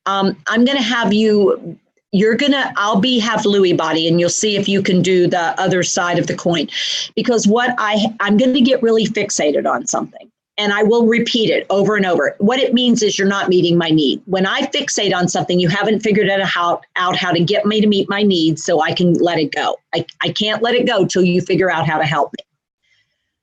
I'm going to have you, I'll have Lewy body, and you'll see if you can do the other side of the coin, because I'm going to get really fixated on something, and I will repeat it over and over. What it means is you're not meeting my need. When I fixate on something, you haven't figured out how to get me to meet my needs, so I can let it go. I can't let it go till you figure out how to help me.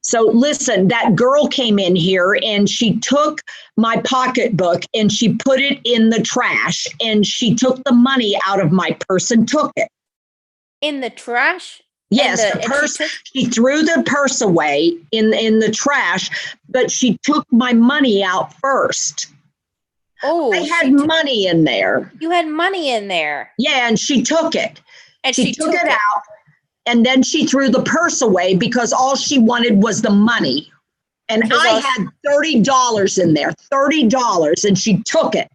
So listen, that girl came in here and she took my pocketbook and she put it in the trash, and she took the money out of my purse and took it. In the trash? Yes, the purse. She threw the purse away in the trash, but she took my money out first. Oh, I had money in there. You had money in there. Yeah, and she took it. And she took it out. And then she threw the purse away because all she wanted was the money. And I had $30 in there, $30, and she took it.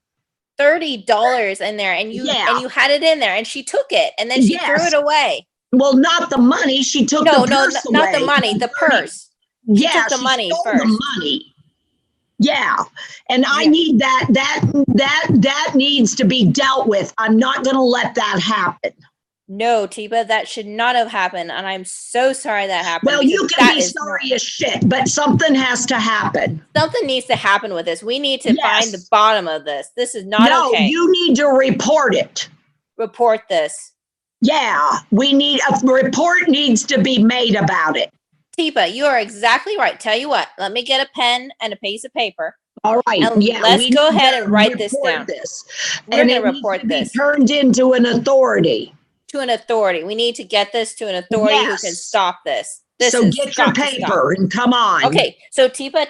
$30 in there, and you had it in there, and she took it, and then she threw it away. Well, not the money. She took the purse away. Not the money, the purse. She took the money first. The money. Yeah. And I need that needs to be dealt with. I'm not going to let that happen. No, Teepa, that should not have happened, and I'm so sorry that happened. Well, you can be sorry as shit, but something has to happen. Something needs to happen with this. We need to find the bottom of this. This is not okay. No, you need to report it. Report this. Yeah, a report needs to be made about it. Teepa, you are exactly right. Tell you what, let me get a pen and a piece of paper. All right. And Yeah. let's we go need ahead to and write this report down. This. We're And going to it needs report to be this turned into an authority. to an authority. We need to get this to an authority who can Yes. stop this. This So is get your got to stop. paper and come on. Okay, so Teepa,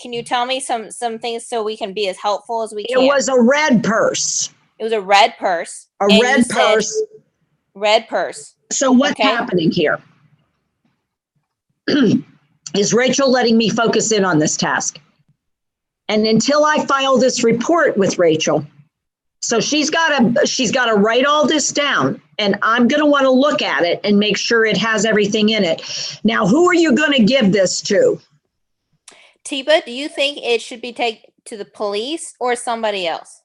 can you tell me some things so we can be as helpful as we can? It was a red purse. It was a red purse. A and red you said purse. red purse. So what's Okay. happening here? Is Rachel letting me focus in on this task? And until I file this report with Rachel, so she's got to write all this down, and I'm going to want to look at it and make sure it has everything in it. Now, who are you going to give this to? Teepa, do you think it should be taken to the police or somebody else?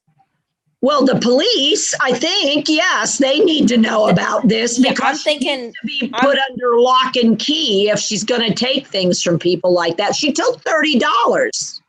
Well, the police, I think, yes, they need to know about this Yeah, because I'm thinking she needs to be put under lock and key if she's going to take things from people like that. She took $30.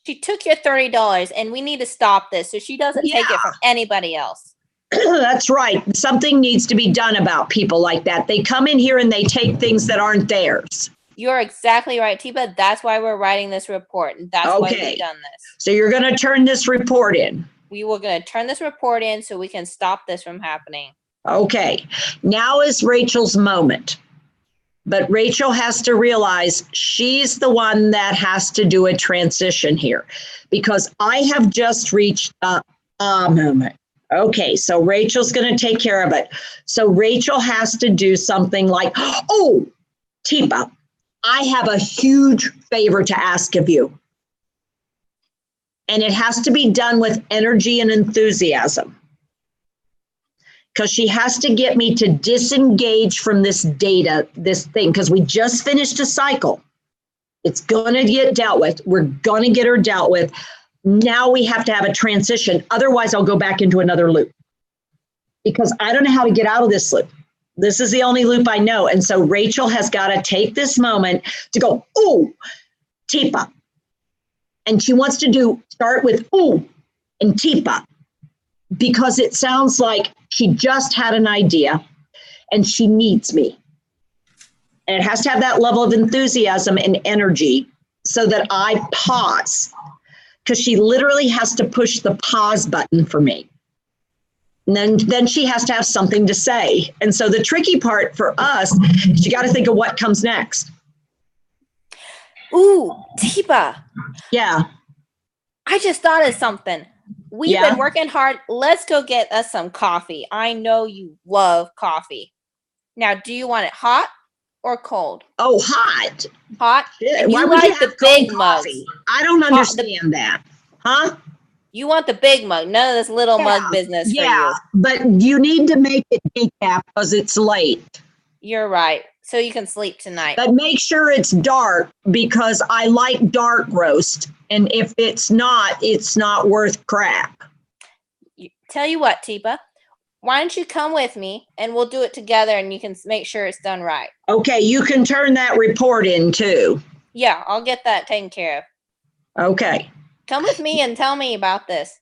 She took your $30, and we need to stop this so she doesn't take it from anybody else. That's right. Something needs to be done about people like that. They come in here and they take things that aren't theirs. You're exactly right, Teepa. That's why we're writing this report, and that's why we've done this. So you're going to turn this report in. We were going to turn this report in so we can stop this from happening. Okay. Now is Rachel's moment. But Rachel has to realize she's the one that has to do a transition here because I have just reached a moment. Okay, so Rachel's going to take care of it. So Rachel has to do something like, oh, Teepa, I have a huge favor to ask of you. And it has to be done with energy and enthusiasm. Because she has to get me to disengage from this data, this thing, because we just finished a cycle. It's going to get dealt with. We're going to get her dealt with. Now we have to have a transition. Otherwise, I'll go back into another loop. Because I don't know how to get out of this loop. This is the only loop I know. And so Rachel has got to take this moment to go, oh, Teepa. And she wants to start with, oh, and Teepa. Because it sounds like she just had an idea and she needs me. And it has to have that level of enthusiasm and energy so that I pause. Because she literally has to push the pause button for me. And then she has to have something to say. And so the tricky part for us is you got to think of what comes next. Ooh, Teepa. Yeah. I just thought of something. We've been working hard. Let's go get us some coffee. I know you love coffee. Now, do you want it hot or cold? Oh, hot. Hot? And Why you would like you have the big mugs? I don't understand that. Huh? You want the big mug, none of this little mug business for you. But you need to make it decaf because it's late. You're right. So you can sleep tonight. But make sure it's dark because I like dark roast. And if it's not worth crap. Tell you what, Teepa, why don't you come with me and we'll do it together and you can make sure it's done right. Okay, you can turn that report in too. Yeah, I'll get that taken care of. Okay. Come with me and tell me about this.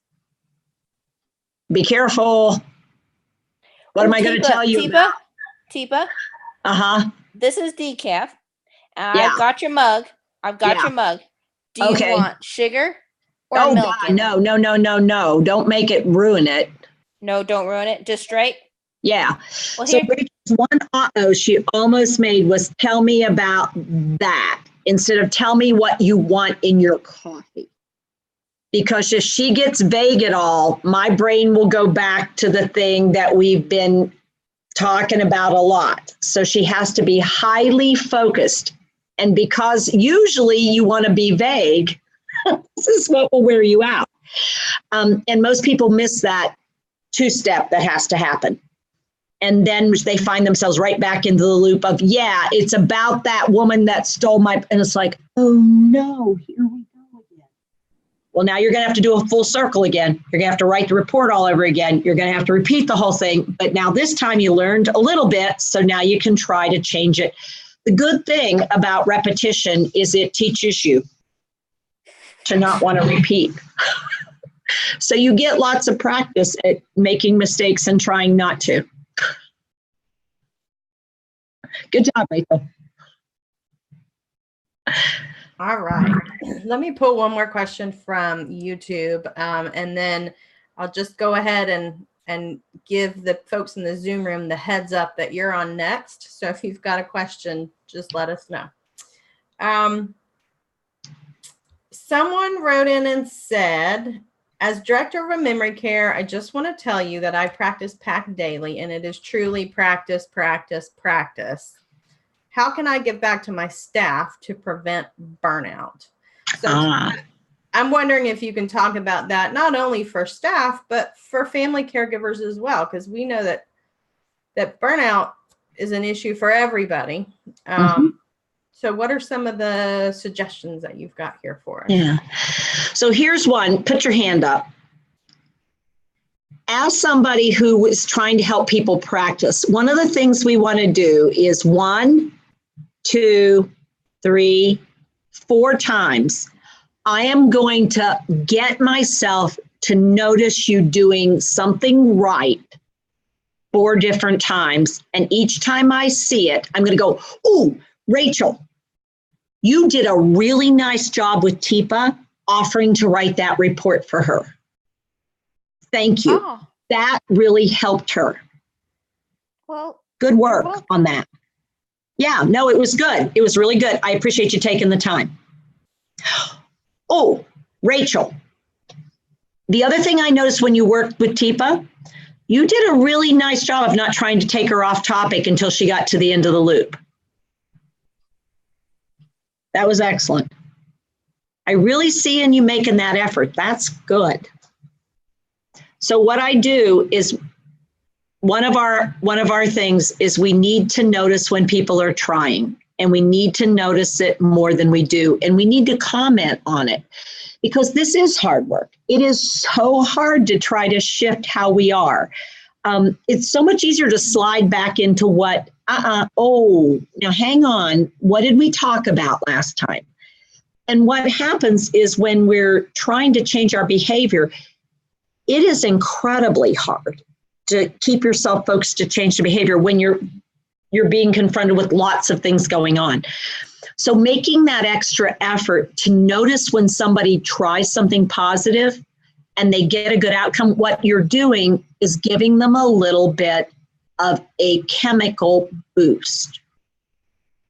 Be careful. What am I going to tell you about? Teepa? Uh-huh. This is decaf. I've got your mug. Your mug. Do you want sugar or milk? God, no. Don't make it ruin it. No, don't ruin it. Just straight? Yeah. Well, so one she almost made was tell me about that instead of tell me what you want in your coffee. Because if she gets vague at all, my brain will go back to the thing that we've been talking about a lot. So she has to be highly focused. And because usually you want to be vague, this is what will wear you out. And most people miss that two-step that has to happen. And then they find themselves right back into the loop of, it's about that woman that stole my, and it's like, oh no, here we go again. Well, now you're going to have to do a full circle again. You're going to have to write the report all over again. You're going to have to repeat the whole thing. But now this time you learned a little bit, so now you can try to change it. The good thing about repetition is it teaches you to not want to repeat. So you get lots of practice at making mistakes and trying not to. Good job, Rachel. All right. Let me pull one more question from YouTube, and then I'll just go ahead and give the folks in the Zoom room the heads up that you're on next. So if you've got a question, just let us know. Someone wrote in and said, as director of a memory care, I just want to tell you that I practice PAC daily, and it is truly practice, practice, practice. How can I give back to my staff to prevent burnout? So I'm wondering if you can talk about that, not only for staff, but for family caregivers as well, because we know that burnout is an issue for everybody. So what are some of the suggestions that you've got here for us? Yeah. So here's one. Put your hand up. As somebody who is trying to help people practice, one of the things we want to do is 1, 2, 3, 4 times. I am going to get myself to notice you doing something right 4 different times. And each time I see it, I'm going to go, ooh, Rachel, you did a really nice job with Teepa offering to write that report for her. Thank you. Oh, That really helped her. well, Good work welcome. on that. Yeah, no, it was good. It was really good. I appreciate you taking the time. Oh, Rachel, the other thing I noticed when you worked with Teepa, you did a really nice job of not trying to take her off topic until she got to the end of the loop. That was excellent. I really see in you making that effort. That's good. So what I do is one of our things is we need to notice when people are trying, and we need to notice it more than we do. And we need to comment on it, because this is hard work. It is so hard to try to shift how we are. It's so much easier to slide back into what, oh, now hang on, what did we talk about last time? And what happens is when we're trying to change our behavior, it is incredibly hard to keep yourself focused to change the behavior when you're being confronted with lots of things going on. So making that extra effort to notice when somebody tries something positive and they get a good outcome, what you're doing is giving them a little bit of a chemical boost.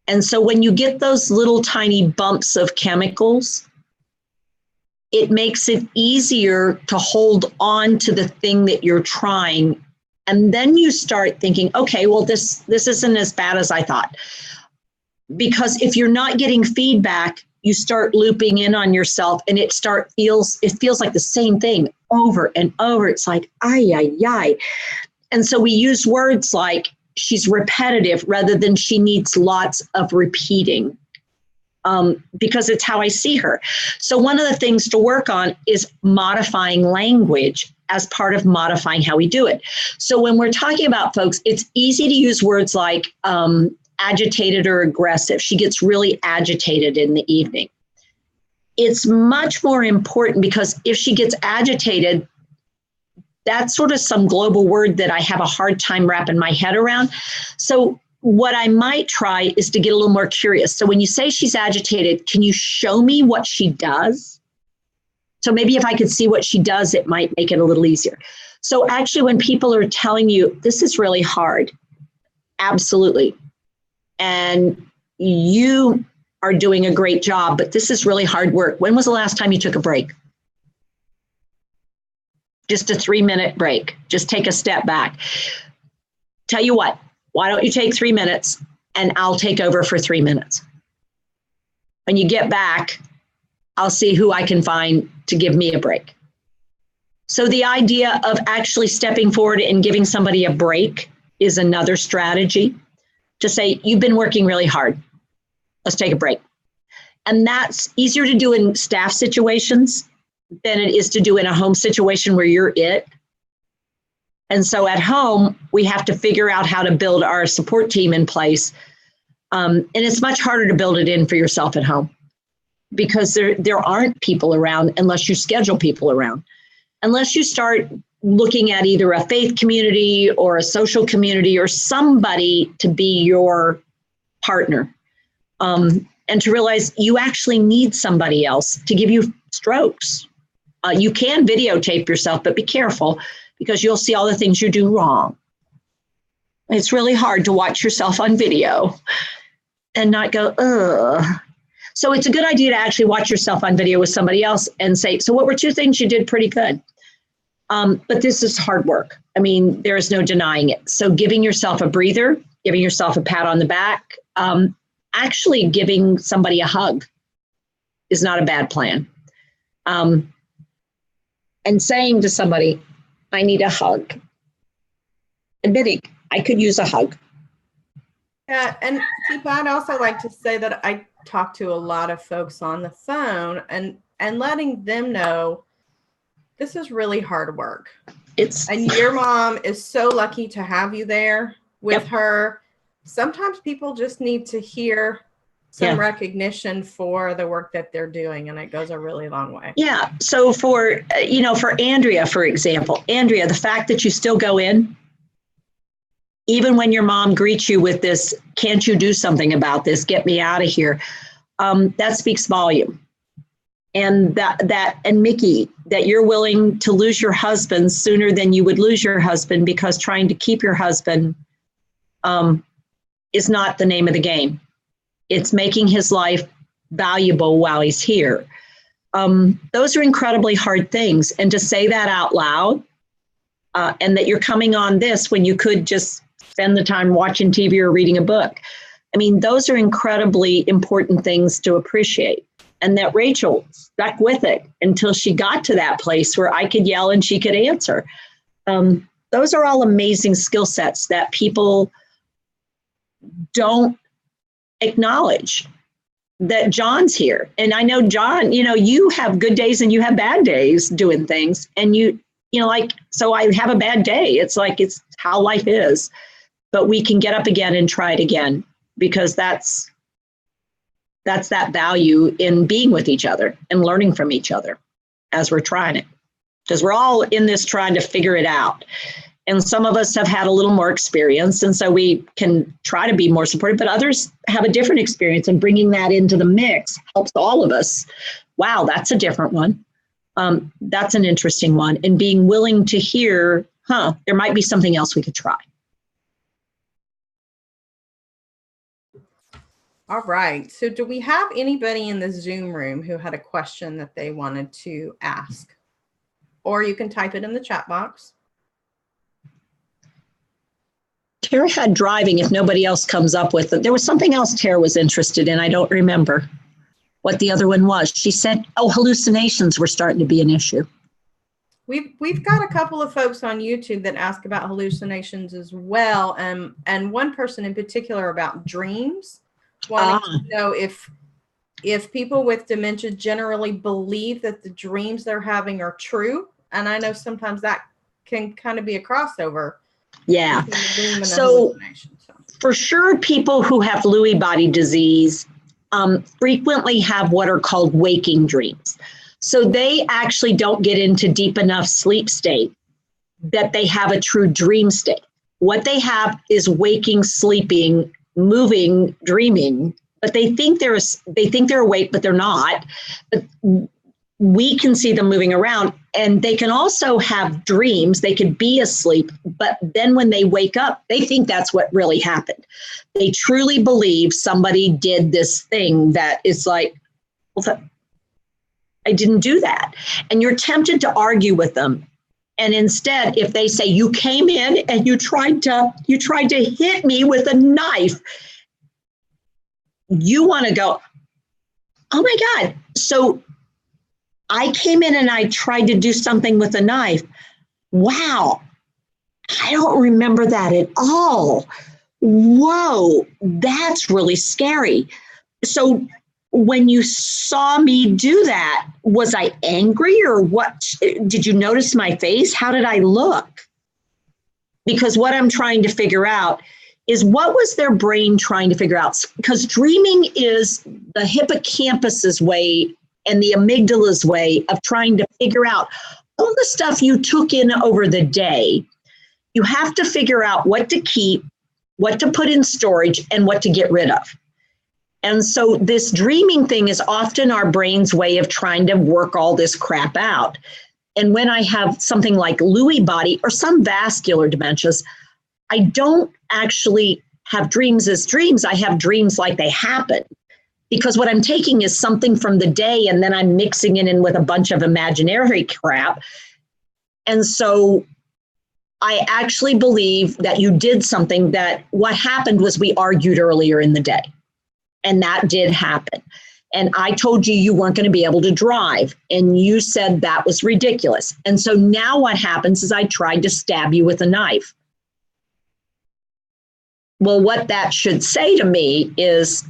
And so when you get those little tiny bumps of chemicals, it makes it easier to hold on to the thing that you're trying. And then you start thinking, okay, well, this isn't as bad as I thought. Because if you're not getting feedback, you start looping in on yourself, and it feels like the same thing over and over. It's like, ay, ay, ay. And so we use words like she's repetitive rather than she needs lots of repeating, because it's how I see her. So one of the things to work on is modifying language as part of modifying how we do it. So when we're talking about folks, it's easy to use words like agitated or aggressive. She gets really agitated in the evening. It's much more important, because if she gets agitated, that's sort of some global word that I have a hard time wrapping my head around. So what I might try is to get a little more curious. So when you say she's agitated, can you show me what she does? So maybe if I could see what she does, it might make it a little easier. So actually, when people are telling you, this is really hard, absolutely. And you are doing a great job, but this is really hard work. When was the last time you took a break? Just a 3-minute break. Just take a step back. Tell you what, why don't you take 3 minutes and I'll take over for 3 minutes. When you get back, I'll see who I can find to give me a break. So the idea of actually stepping forward and giving somebody a break is another strategy. To say, you've been working really hard. Let's take a break. And that's easier to do in staff situations than it is to do in a home situation where you're it. And so at home, we have to figure out how to build our support team in place. And it's much harder to build it in for yourself at home, because there aren't people around unless you schedule people around. Unless you start looking at either a faith community or a social community or somebody to be your partner. and to realize you actually need somebody else to give you strokes. You can videotape yourself, but be careful because you'll see all the things you do wrong. It's really hard to watch yourself on video and not go, ugh. So it's a good idea to actually watch yourself on video with somebody else and say, so what were 2 things you did pretty good? But this is hard work. I mean, there is no denying it. So giving yourself a breather, giving yourself a pat on the back, actually giving somebody a hug is not a bad plan. And saying to somebody, I need a hug. Admitting, I could use a hug. Yeah, and Teepa, I'd also like to say that I talk to a lot of folks on the phone and letting them know this is really hard work. And your mom is so lucky to have you there with her. Sometimes people just need to hear some recognition for the work that they're doing, and it goes a really long way. Yeah. So for Andrea, for example, Andrea, the fact that you still go in, even when your mom greets you with this, can't you do something about this? Get me out of here. That speaks volume. And and Mickey, that you're willing to lose your husband sooner than you would lose your husband because trying to keep your husband is not the name of the game. It's making his life valuable while he's here. Those are incredibly hard things. And to say that out loud, and that you're coming on this when you could just spend the time watching TV or reading a book. I mean, those are incredibly important things to appreciate. And that Rachel stuck with it until she got to that place where I could yell and she could answer. Those are all amazing skill sets that people don't acknowledge that John's here. And I know, John, you have good days and you have bad days doing things. And so I have a bad day. It's like, it's how life is. But we can get up again and try it again, because that's that value in being with each other and learning from each other as we're trying it. Because we're all in this trying to figure it out. And some of us have had a little more experience, and so we can try to be more supportive, but others have a different experience, and bringing that into the mix helps all of us. Wow, that's a different one. That's an interesting one. And being willing to hear, there might be something else we could try. All right. So do we have anybody in the Zoom room who had a question that they wanted to ask? Or you can type it in the chat box. Tara had driving if nobody else comes up with it. There was something else Tara was interested in. I don't remember what the other one was. She said, hallucinations were starting to be an issue. We've got a couple of folks on YouTube that ask about hallucinations as well. And one person in particular about dreams, wanting to know if people with dementia generally believe that the dreams they're having are true. And I know sometimes that can kind of be a crossover. Yeah. So for sure, people who have Lewy body disease frequently have what are called waking dreams. So they actually don't get into deep enough sleep state that they have a true dream state. What they have is waking, sleeping, moving, dreaming, but they think they're awake, but they're not. But we can see them moving around, and they can also have dreams. They could be asleep, but then when they wake up, they think that's what really happened. They truly believe somebody did this thing that is like, well, I didn't do that. And you're tempted to argue with them. And instead, if they say, you came in and you tried to hit me with a knife, you want to go, oh my God. So I came in and I tried to do something with a knife. Wow. I don't remember that at all. Whoa, that's really scary. So when you saw me do that, was I angry or what? Did you notice my face? How did I look? Because what I'm trying to figure out is what was their brain trying to figure out? Because dreaming is the hippocampus's way and the amygdala's way of trying to figure out all the stuff you took in over the day. You have to figure out what to keep, what to put in storage, and what to get rid of. And so this dreaming thing is often our brain's way of trying to work all this crap out. And when I have something like Lewy body or some vascular dementias, I don't actually have dreams as dreams. I have dreams like they happen. Because what I'm taking is something from the day and then I'm mixing it in with a bunch of imaginary crap. And so I actually believe that you did something that what happened was we argued earlier in the day. And that did happen. And I told you you weren't going to be able to drive. And you said that was ridiculous. And so now what happens is I tried to stab you with a knife. Well, what that should say to me is,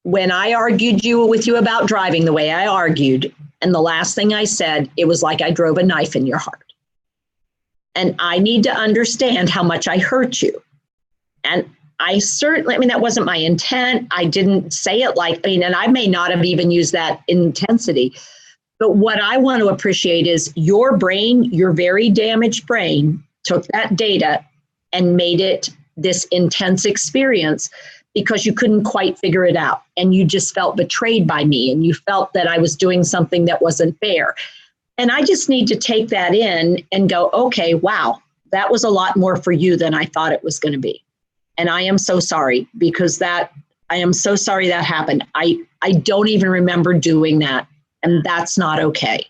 when I argued with you about driving the way I argued, and the last thing I said, it was like I drove a knife in your heart. And I need to understand how much I hurt you. And I certainly, that wasn't my intent. I didn't say it and I may not have even used that intensity. But what I want to appreciate is your brain, your very damaged brain, took that data and made it this intense experience because you couldn't quite figure it out. And you just felt betrayed by me and you felt that I was doing something that wasn't fair. And I just need to take that in and go, okay, wow, that was a lot more for you than I thought it was going to be. And I am so sorry because I am so sorry that happened. I don't even remember doing that. And that's not okay.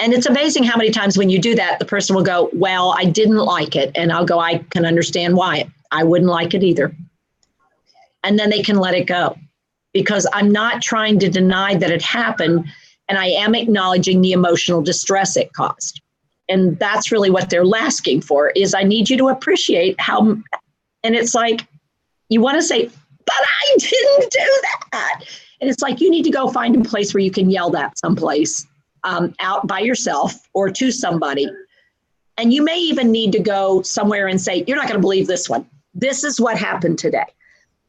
And it's amazing how many times when you do that, the person will go, well, I didn't like it. And I'll go, I can understand why. I wouldn't like it either. And then they can let it go because I'm not trying to deny that it happened. And I am acknowledging the emotional distress it caused. And that's really what they're asking for is I need you to appreciate how, and it's like, you want to say, but I didn't do that. And it's like, you need to go find a place where you can yell that someplace out by yourself or to somebody. And you may even need to go somewhere and say, you're not going to believe this one. This is what happened today.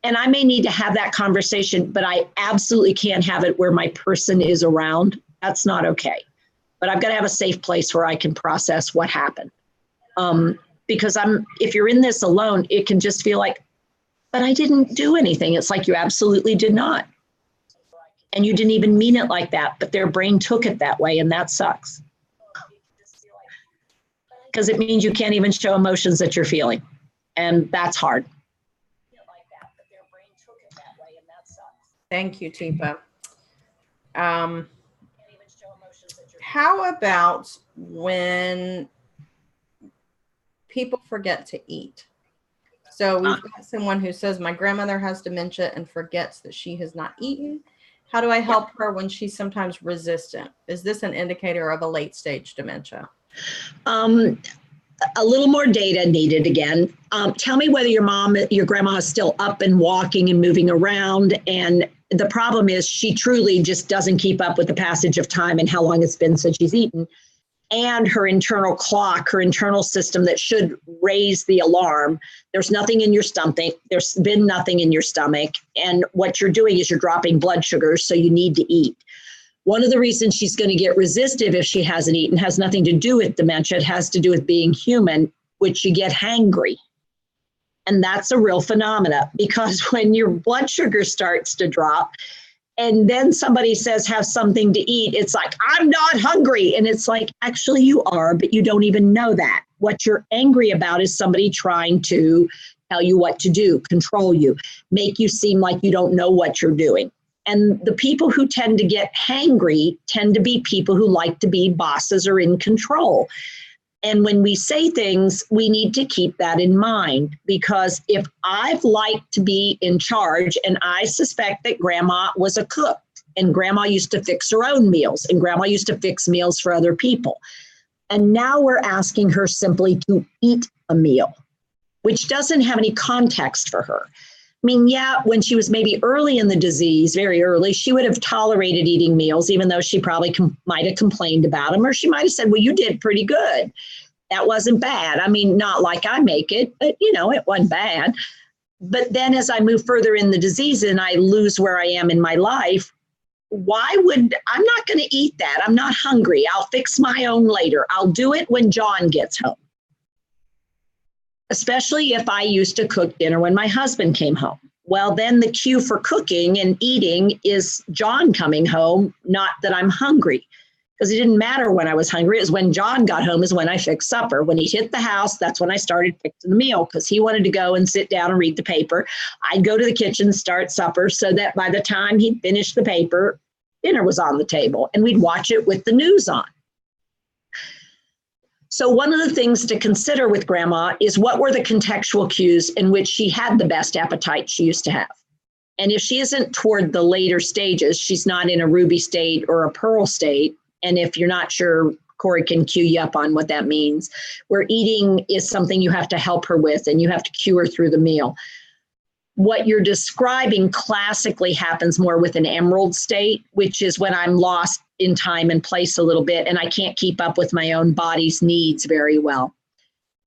And I may need to have that conversation, but I absolutely can't have it where my person is around. That's not okay. But I've got to have a safe place where I can process what happened. Because if you're in this alone, it can just feel like, but I didn't do anything. It's like you absolutely did not. And you didn't even mean it like that, but their brain took it that way, and that sucks. Because it means you can't even show emotions that you're feeling. And that's hard. Thank you, Teepa. How about when people forget to eat? So we've got someone who says, my grandmother has dementia and forgets that she has not eaten. How do I help her when she's sometimes resistant? Is this an indicator of a late stage dementia? A little more data needed again. Tell me whether your grandma is still up and walking and moving around. And the problem is she truly just doesn't keep up with the passage of time and how long it's been since she's eaten. And her internal clock, her internal system that should raise the alarm. There's nothing in your stomach. There's been nothing in your stomach. And what you're doing is you're dropping blood sugars, so you need to eat. One of the reasons she's going to get resistive if she hasn't eaten has nothing to do with dementia. It has to do with being human, which you get hangry. And that's a real phenomena because when your blood sugar starts to drop and then somebody says, have something to eat, it's like, I'm not hungry. And it's like, actually you are, but you don't even know that. What you're angry about is somebody trying to tell you what to do, control you, make you seem like you don't know what you're doing. And the people who tend to get hangry tend to be people who like to be bosses or in control. And when we say things, we need to keep that in mind, because if I've liked to be in charge, and I suspect that grandma was a cook and grandma used to fix her own meals and grandma used to fix meals for other people. And now we're asking her simply to eat a meal, which doesn't have any context for her. I mean, yeah, when she was maybe early in the disease, very early, she would have tolerated eating meals, even though she probably might have complained about them, or she might have said, well, you did pretty good. That wasn't bad. I mean, not like I make it, but, it wasn't bad. But then as I move further in the disease and I lose where I am in my life, I'm not going to eat that. I'm not hungry. I'll fix my own later. I'll do it when John gets home. Especially if I used to cook dinner when my husband came home. Well, then the cue for cooking and eating is John coming home, not that I'm hungry. Because it didn't matter when I was hungry. It was when John got home is when I fixed supper. When he hit the house, that's when I started fixing the meal, because he wanted to go and sit down and read the paper. I'd go to the kitchen, start supper, so that by the time he'd finished the paper, dinner was on the table, and we'd watch it with the news on. So one of the things to consider with Grandma is what were the contextual cues in which she had the best appetite she used to have. And if she isn't toward the later stages, she's not in a ruby state or a pearl state. And if you're not sure, Corey can cue you up on what that means, where eating is something you have to help her with and you have to cue her through the meal. What you're describing classically happens more with an emerald state, which is when I'm lost in time and place a little bit and I can't keep up with my own body's needs very well.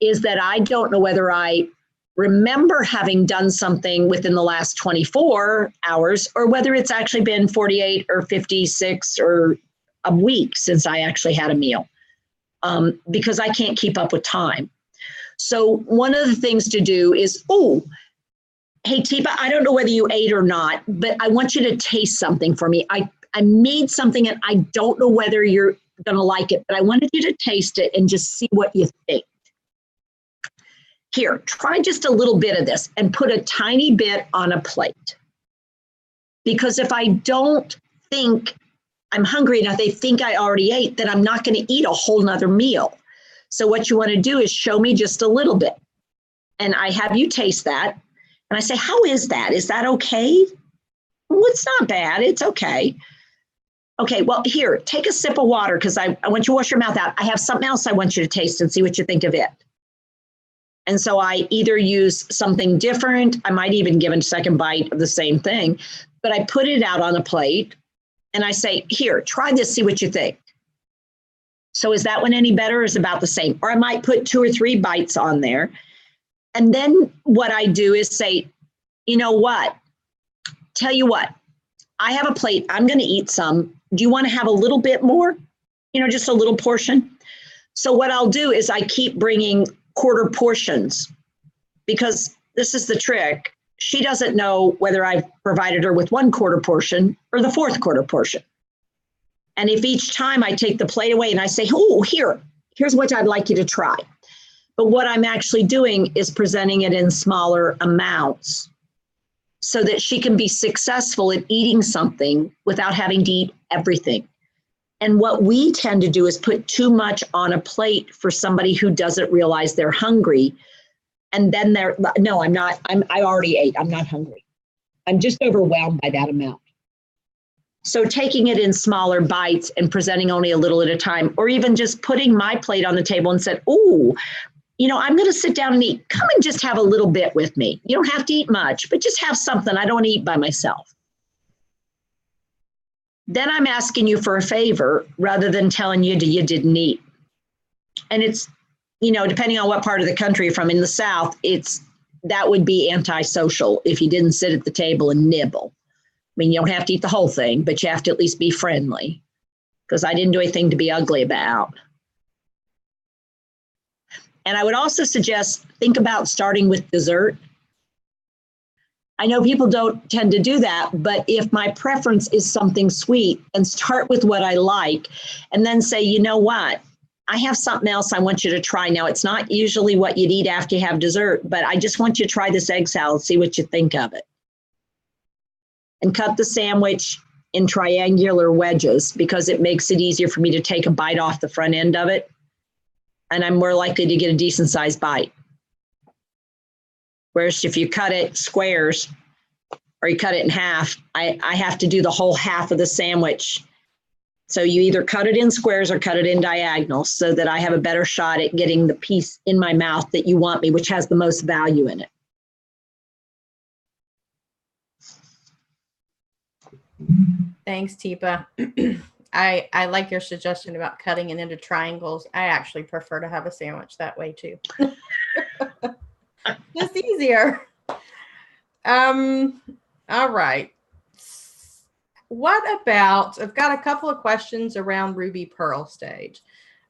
Is that I don't know whether I remember having done something within the last 24 hours or whether it's actually been 48 or 56 or a week since I actually had a meal, because I can't keep up with time. So one of the things to do is, oh, hey, Teepa, I don't know whether you ate or not, but I want you to taste something for me. I made something and I don't know whether you're going to like it, but I wanted you to taste it and just see what you think. Here, try just a little bit of this and put a tiny bit on a plate. Because if I don't think I'm hungry enough, they think I already ate, that I'm not going to eat a whole nother meal. So what you want to do is show me just a little bit. And I have you taste that. And I say, how is that? Is that okay? Well, it's not bad. It's okay. Okay, well, here, take a sip of water because I want you to wash your mouth out. I have something else I want you to taste and see what you think of it. And so I either use something different. I might even give a second bite of the same thing, but I put it out on a plate. And I say, here, try this, see what you think. So is that one any better or is it about the same? Or I might put 2 or 3 bites on there. And then what I do is say, you know what? Tell you what, I have a plate. I'm going to eat some. Do you want to have a little bit more? Just a little portion. So what I'll do is I keep bringing quarter portions because this is the trick. She doesn't know whether I've provided her with 1/4 portion or the 4th quarter portion. And if each time I take the plate away and I say, oh, here's what I'd like you to try. But what I'm actually doing is presenting it in smaller amounts so that she can be successful at eating something without having to eat everything. And what we tend to do is put too much on a plate for somebody who doesn't realize they're hungry. And then no, I'm not, I already ate, I'm not hungry. I'm just overwhelmed by that amount. So taking it in smaller bites and presenting only a little at a time, or even just putting my plate on the table and said, oh, I'm going to sit down and eat. Come and just have a little bit with me. You don't have to eat much, but just have something. I don't want to eat by myself. Then I'm asking you for a favor rather than telling you you didn't eat. And it's, depending on what part of the country you're from, in the South, that would be antisocial if you didn't sit at the table and nibble. I mean, you don't have to eat the whole thing, but you have to at least be friendly, because I didn't do anything to be ugly about. And I would also suggest, think about starting with dessert. I know people don't tend to do that, but if my preference is something sweet, and start with what I like, and then say, you know what? I have something else I want you to try. Now, it's not usually what you'd eat after you have dessert, but I just want you to try this egg salad, see what you think of it. And cut the sandwich in triangular wedges because it makes it easier for me to take a bite off the front end of it. And I'm more likely to get a decent sized bite. Whereas if you cut it squares or you cut it in half, I have to do the whole half of the sandwich. So you either cut it in squares or cut it in diagonals so that I have a better shot at getting the piece in my mouth that you want me, which has the most value in it. Thanks, Teepa. I like your suggestion about cutting it into triangles. I actually prefer to have a sandwich that way too. Just easier. All right. What about, I've got a couple of questions around Ruby Pearl stage.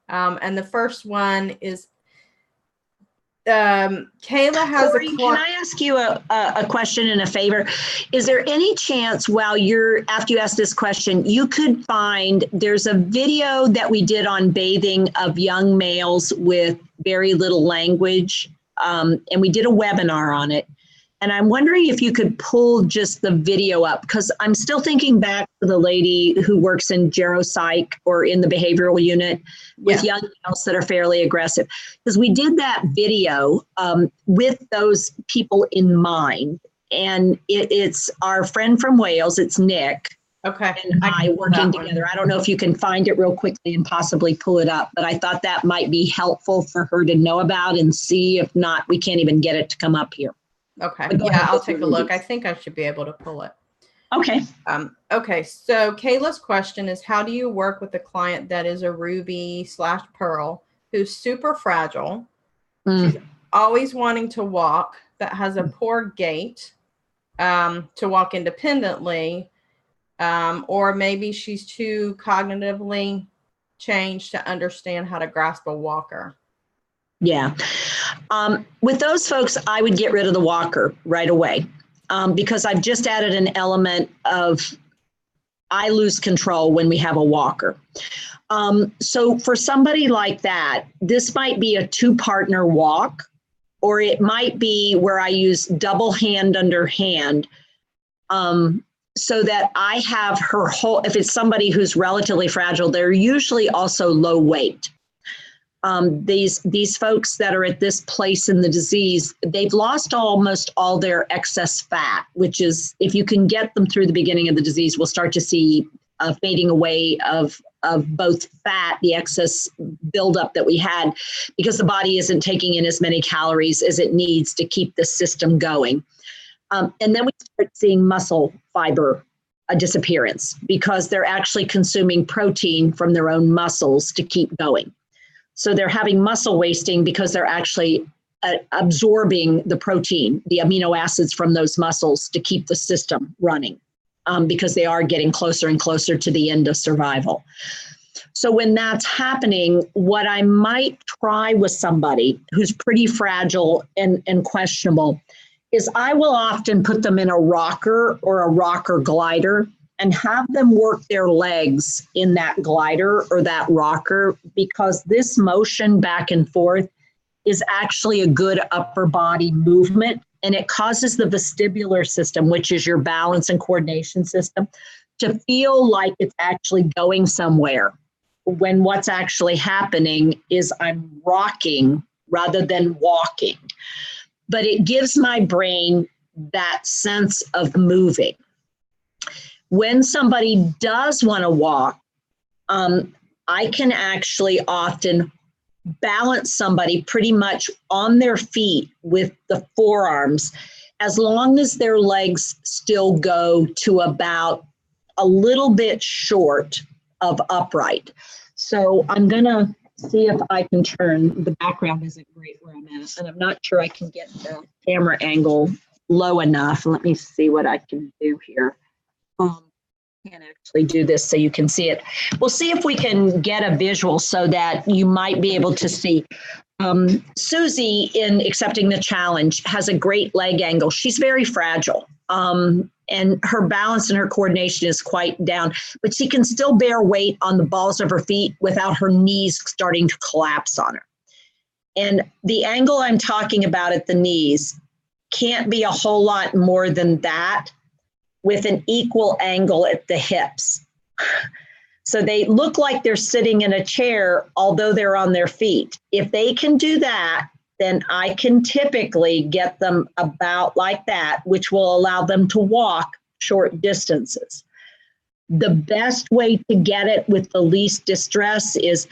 And the first one is, Kayla has Corey, can I ask you a question and a favor? Is there any chance after you ask this question, you could find, there's a video that we did on bathing of young males with very little language, and we did a webinar on it. And I'm wondering if you could pull just the video up, because I'm still thinking back to the lady who works in geropsych or in the behavioral unit with young males that are fairly aggressive. Because we did that video with those people in mind. And it's our friend from Wales, it's Nick. Okay. And I working together. I don't know if you can find it real quickly and possibly pull it up, but I thought that might be helpful for her to know about and see. If not, we can't even get it to come up here. Okay. Yeah, I'll take a look. I think I should be able to pull it. Okay. Okay. So Kayla's question is, how do you work with a client that is a Ruby/Pearl who's super fragile? She's always wanting to walk, but has a poor gait to walk independently. Or maybe she's too cognitively changed to understand how to grasp a walker. Yeah. With those folks, I would get rid of the walker right away, because I've just added an element of I lose control when we have a walker. So for somebody like that, this might be a 2-partner walk, or it might be where I use double hand under hand, so that I have her whole, if it's somebody who's relatively fragile, they're usually also low weight. These folks that are at this place in the disease, they've lost almost all their excess fat, which is, if you can get them through the beginning of the disease, we'll start to see a fading away of both fat, the excess buildup that we had, because the body isn't taking in as many calories as it needs to keep the system going. And then we start seeing muscle fiber disappearance, because they're actually consuming protein from their own muscles to keep going. So they're having muscle wasting because they're actually absorbing the protein, the amino acids from those muscles to keep the system running, because they are getting closer and closer to the end of survival. So when that's happening, what I might try with somebody who's pretty fragile and questionable is I will often put them in a rocker or a rocker glider and have them work their legs in that glider or that rocker, because this motion back and forth is actually a good upper body movement, and it causes the vestibular system, which is your balance and coordination system, to feel like it's actually going somewhere, when what's actually happening is I'm rocking rather than walking. But it gives my brain that sense of moving. When somebody does want to walk, I can actually often balance somebody pretty much on their feet with the forearms, as long as their legs still go to about a little bit short of upright. So I'm going to see if I can turn, the background isn't great where I'm at, and I'm not sure I can get the camera angle low enough. Let me see what I can do here. Can't actually do this so you can see it. We'll see if we can get a visual so that you might be able to see. Susie, in Accepting the Challenge, has a great leg angle. She's very fragile, and her balance and her coordination is quite down, but she can still bear weight on the balls of her feet without her knees starting to collapse on her. And the angle I'm talking about at the knees can't be a whole lot more than that, with an equal angle at the hips. So they look like they're sitting in a chair, although they're on their feet. If they can do that, then I can typically get them about like that, which will allow them to walk short distances. The best way to get it with the least distress is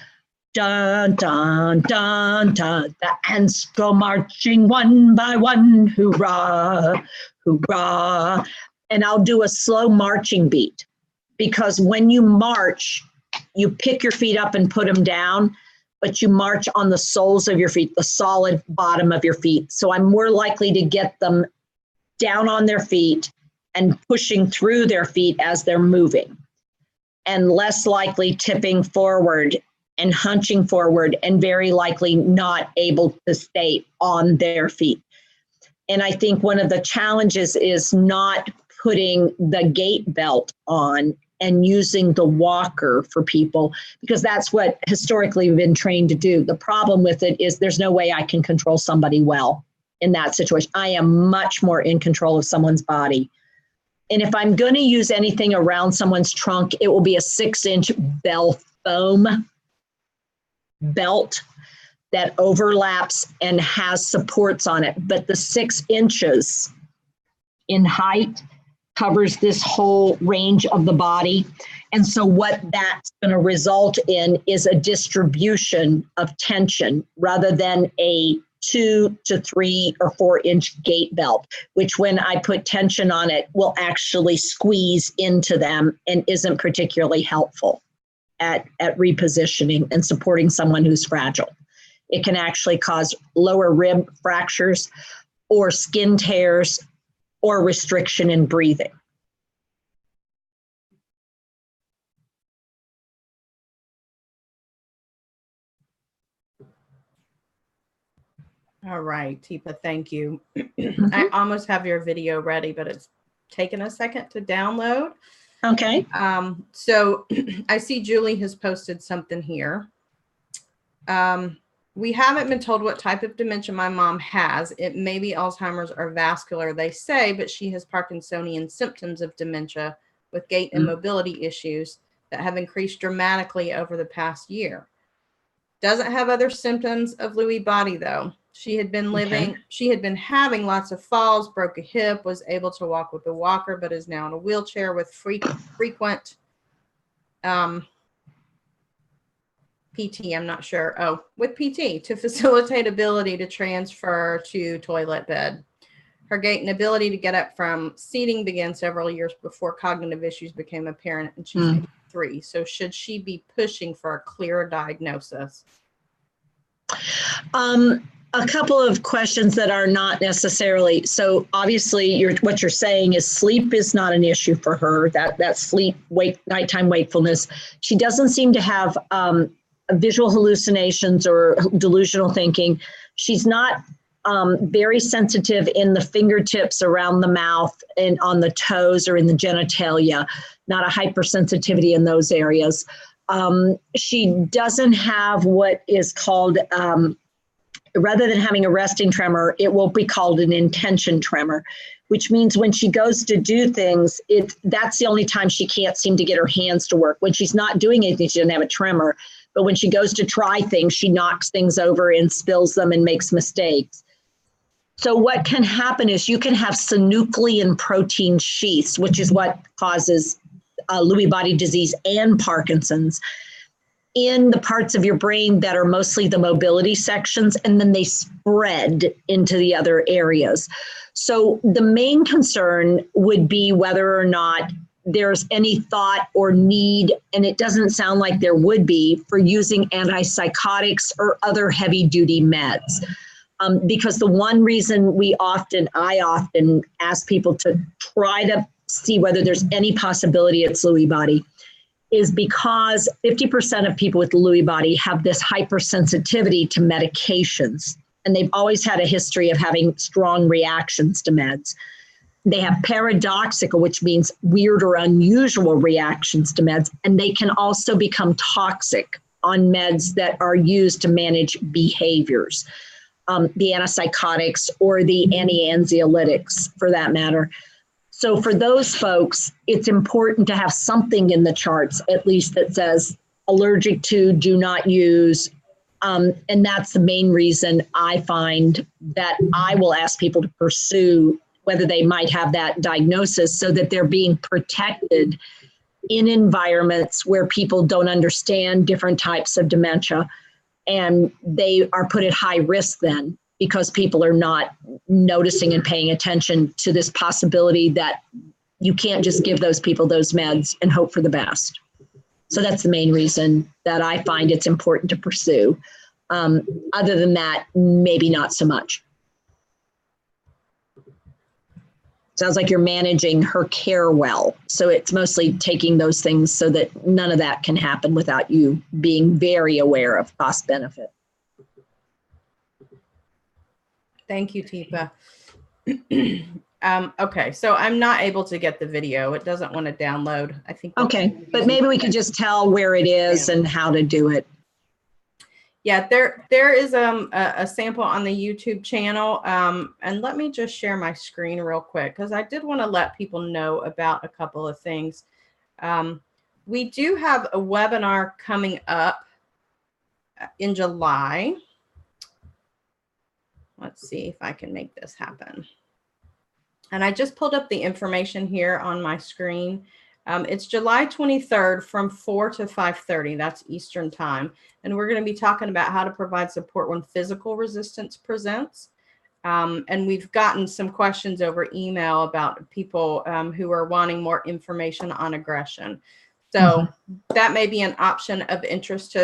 dun, dun, dun, dun. The ants go marching one by one, hoorah, hoorah. And I'll do a slow marching beat, because when you march, you pick your feet up and put them down, but you march on the soles of your feet, the solid bottom of your feet. So I'm more likely to get them down on their feet and pushing through their feet as they're moving, and less likely tipping forward and hunching forward and very likely not able to stay on their feet. And I think one of the challenges is not putting the gait belt on and using the walker for people, because that's what historically we've been trained to do. The problem with it is there's no way I can control somebody well in that situation. I am much more in control of someone's body. And if I'm going to use anything around someone's trunk, it will be a 6-inch bell foam belt that overlaps and has supports on it. But the 6 inches in height covers this whole range of the body. And so what that's going to result in is a distribution of tension rather than a 2 to 3 or 4 inch gait belt, which when I put tension on it will actually squeeze into them and isn't particularly helpful at repositioning and supporting someone who's fragile. It can actually cause lower rib fractures or skin tears or restriction in breathing. All right, Teepa, thank you. I almost have your video ready, but it's taken a second to download. Okay. So I see Julie has posted something here. We haven't been told what type of dementia my mom has. It may be Alzheimer's or vascular, they say, but she has Parkinsonian symptoms of dementia with gait and mobility issues that have increased dramatically over the past year. Doesn't have other symptoms of Lewy body though. She had been having lots of falls, broke a hip, was able to walk with a walker, but is now in a wheelchair with frequent PT, I'm not sure. Oh, with PT to facilitate ability to transfer to toilet bed. Her gait and ability to get up from seating began several years before cognitive issues became apparent, and she's 83. So should she be pushing for a clearer diagnosis? A couple of questions that are not necessarily, so obviously what you're saying is sleep is not an issue for her, that sleep, nighttime wakefulness. She doesn't seem to have visual hallucinations or delusional thinking. She's not very sensitive in the fingertips around the mouth and on the toes or in the genitalia, not a hypersensitivity in those areas. She doesn't have what is called, rather than having a resting tremor, it will be called an intention tremor, which means when she goes to do things, that's the only time she can't seem to get her hands to work. When she's not doing anything, she doesn't have a tremor. But when she goes to try things, she knocks things over and spills them and makes mistakes. So what can happen is you can have synuclein protein sheaths, which is what causes Lewy body disease and Parkinson's, in the parts of your brain that are mostly the mobility sections, and then they spread into the other areas. So the main concern would be whether or not there's any thought or need, and it doesn't sound like there would be, for using antipsychotics or other heavy-duty meds. Because the one reason I often ask people to try to see whether there's any possibility it's Lewy body is because 50% of people with Lewy body have this hypersensitivity to medications, and they've always had a history of having strong reactions to meds. They have paradoxical, which means weird or unusual reactions to meds, and they can also become toxic on meds that are used to manage behaviors, the antipsychotics or the anti-anxiolytics for that matter. So for those folks, it's important to have something in the charts, at least that says allergic to, do not use. And that's the main reason I find that I will ask people to pursue whether they might have that diagnosis so that they're being protected in environments where people don't understand different types of dementia, and they are put at high risk then, because people are not noticing and paying attention to this possibility that you can't just give those people those meds and hope for the best. So that's the main reason that I find it's important to pursue. Other than that, maybe not so much. Sounds like you're managing her care well. So it's mostly taking those things so that none of that can happen without you being very aware of cost benefit. Thank you, Teepa. Okay, so I'm not able to get the video. It doesn't want to download. I think. Okay, but maybe we could just tell where it is and how to do it. Yeah, there is a sample on the YouTube channel. And let me just share my screen real quick because I did want to let people know about a couple of things. We do have a webinar coming up in July. Let's see if I can make this happen. And I just pulled up the information here on my screen. It's July 23rd from 4 to 5:30. That's Eastern time. And we're going to be talking about how to provide support when physical resistance presents. And we've gotten some questions over email about people who are wanting more information on aggression. So that may be an option of interest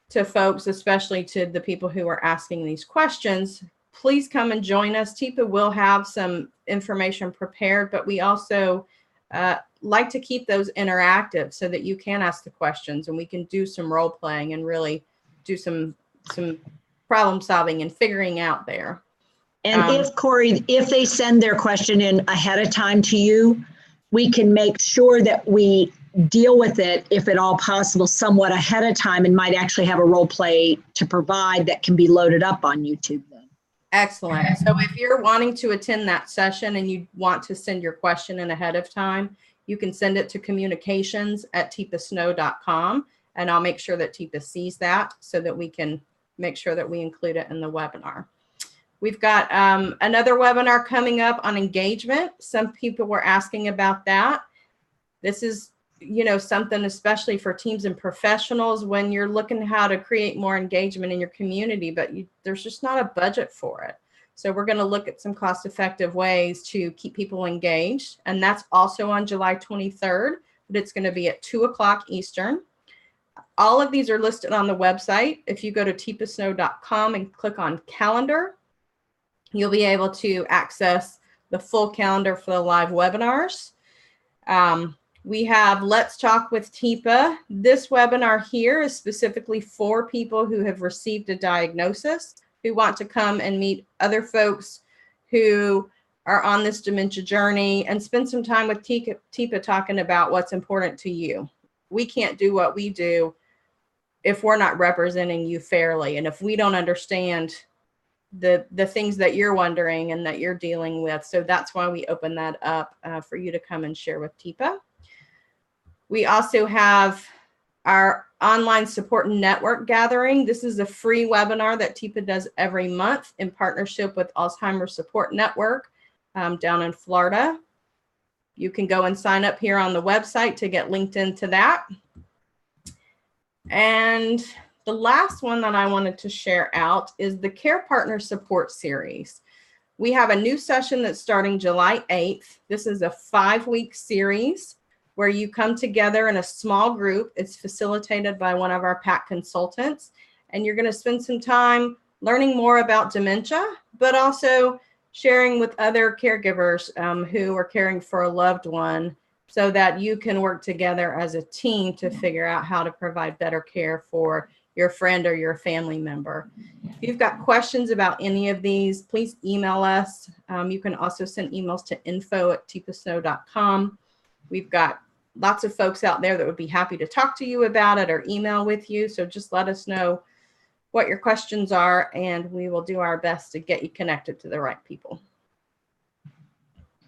to folks, especially to the people who are asking these questions. Please come and join us. Teepa will have some information prepared, but we also like to keep those interactive so that you can ask the questions and we can do some role playing and really do some problem solving and figuring out there. And if, Corey, if they send their question in ahead of time to you, we can make sure that we deal with it, if at all possible, somewhat ahead of time and might actually have a role play to provide that can be loaded up on YouTube then. Excellent. So if you're wanting to attend that session and you want to send your question in ahead of time, you can send it to communications@teepasnow.com and I'll make sure that Teepa sees that so that we can make sure that we include it in the webinar. We've got another webinar coming up on engagement. Some people were asking about that. This is, you know, something especially for teams and professionals when you're looking how to create more engagement in your community, but there's just not a budget for it. So we're going to look at some cost-effective ways to keep people engaged. And that's also on July 23rd, but it's going to be at 2 o'clock Eastern. All of these are listed on the website. If you go to teepasnow.com and click on calendar, you'll be able to access the full calendar for the live webinars. We have Let's Talk with Teepa. This webinar here is specifically for people who have received a diagnosis, who want to come and meet other folks who are on this dementia journey and spend some time with Teepa talking about what's important to you. We can't do what we do if we're not representing you fairly. And if we don't understand the things that you're wondering and that you're dealing with. So that's why we open that up for you to come and share with Teepa. We also have our online support network gathering. This is a free webinar that Teepa does every month in partnership with Alzheimer's Support Network down in Florida. You can go and sign up here on the website to get linked into that. And the last one that I wanted to share out is the Care Partner Support Series. We have a new session that's starting July 8th. This is a 5-week series where you come together in a small group. It's facilitated by one of our PAC consultants, and you're going to spend some time learning more about dementia, but also sharing with other caregivers who are caring for a loved one so that you can work together as a team to figure out how to provide better care for your friend or your family member. If you've got questions about any of these, please email us. You can also send emails to info@teepasnow.com. We've got lots of folks out there that would be happy to talk to you about it or email with you. So just let us know what your questions are, and we will do our best to get you connected to the right people.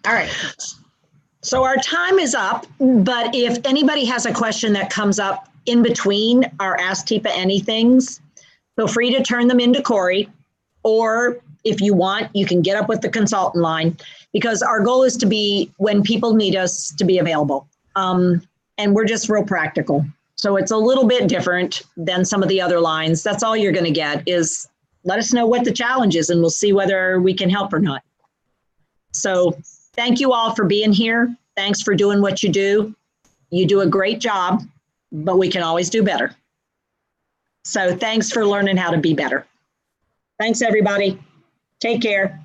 All right. So our time is up, but if anybody has a question that comes up in between our Ask Teepa Anythings, feel free to turn them into Corey, or if you want, you can get up with the consultant line, because our goal is to be, when people need us, to be available. And we're just real practical. So it's a little bit different than some of the other lines. That's all you're going to get is let us know what the challenge is and we'll see whether we can help or not. So thank you all for being here. Thanks for doing what you do. You do a great job, but we can always do better. So thanks for learning how to be better. Thanks, everybody. Take care.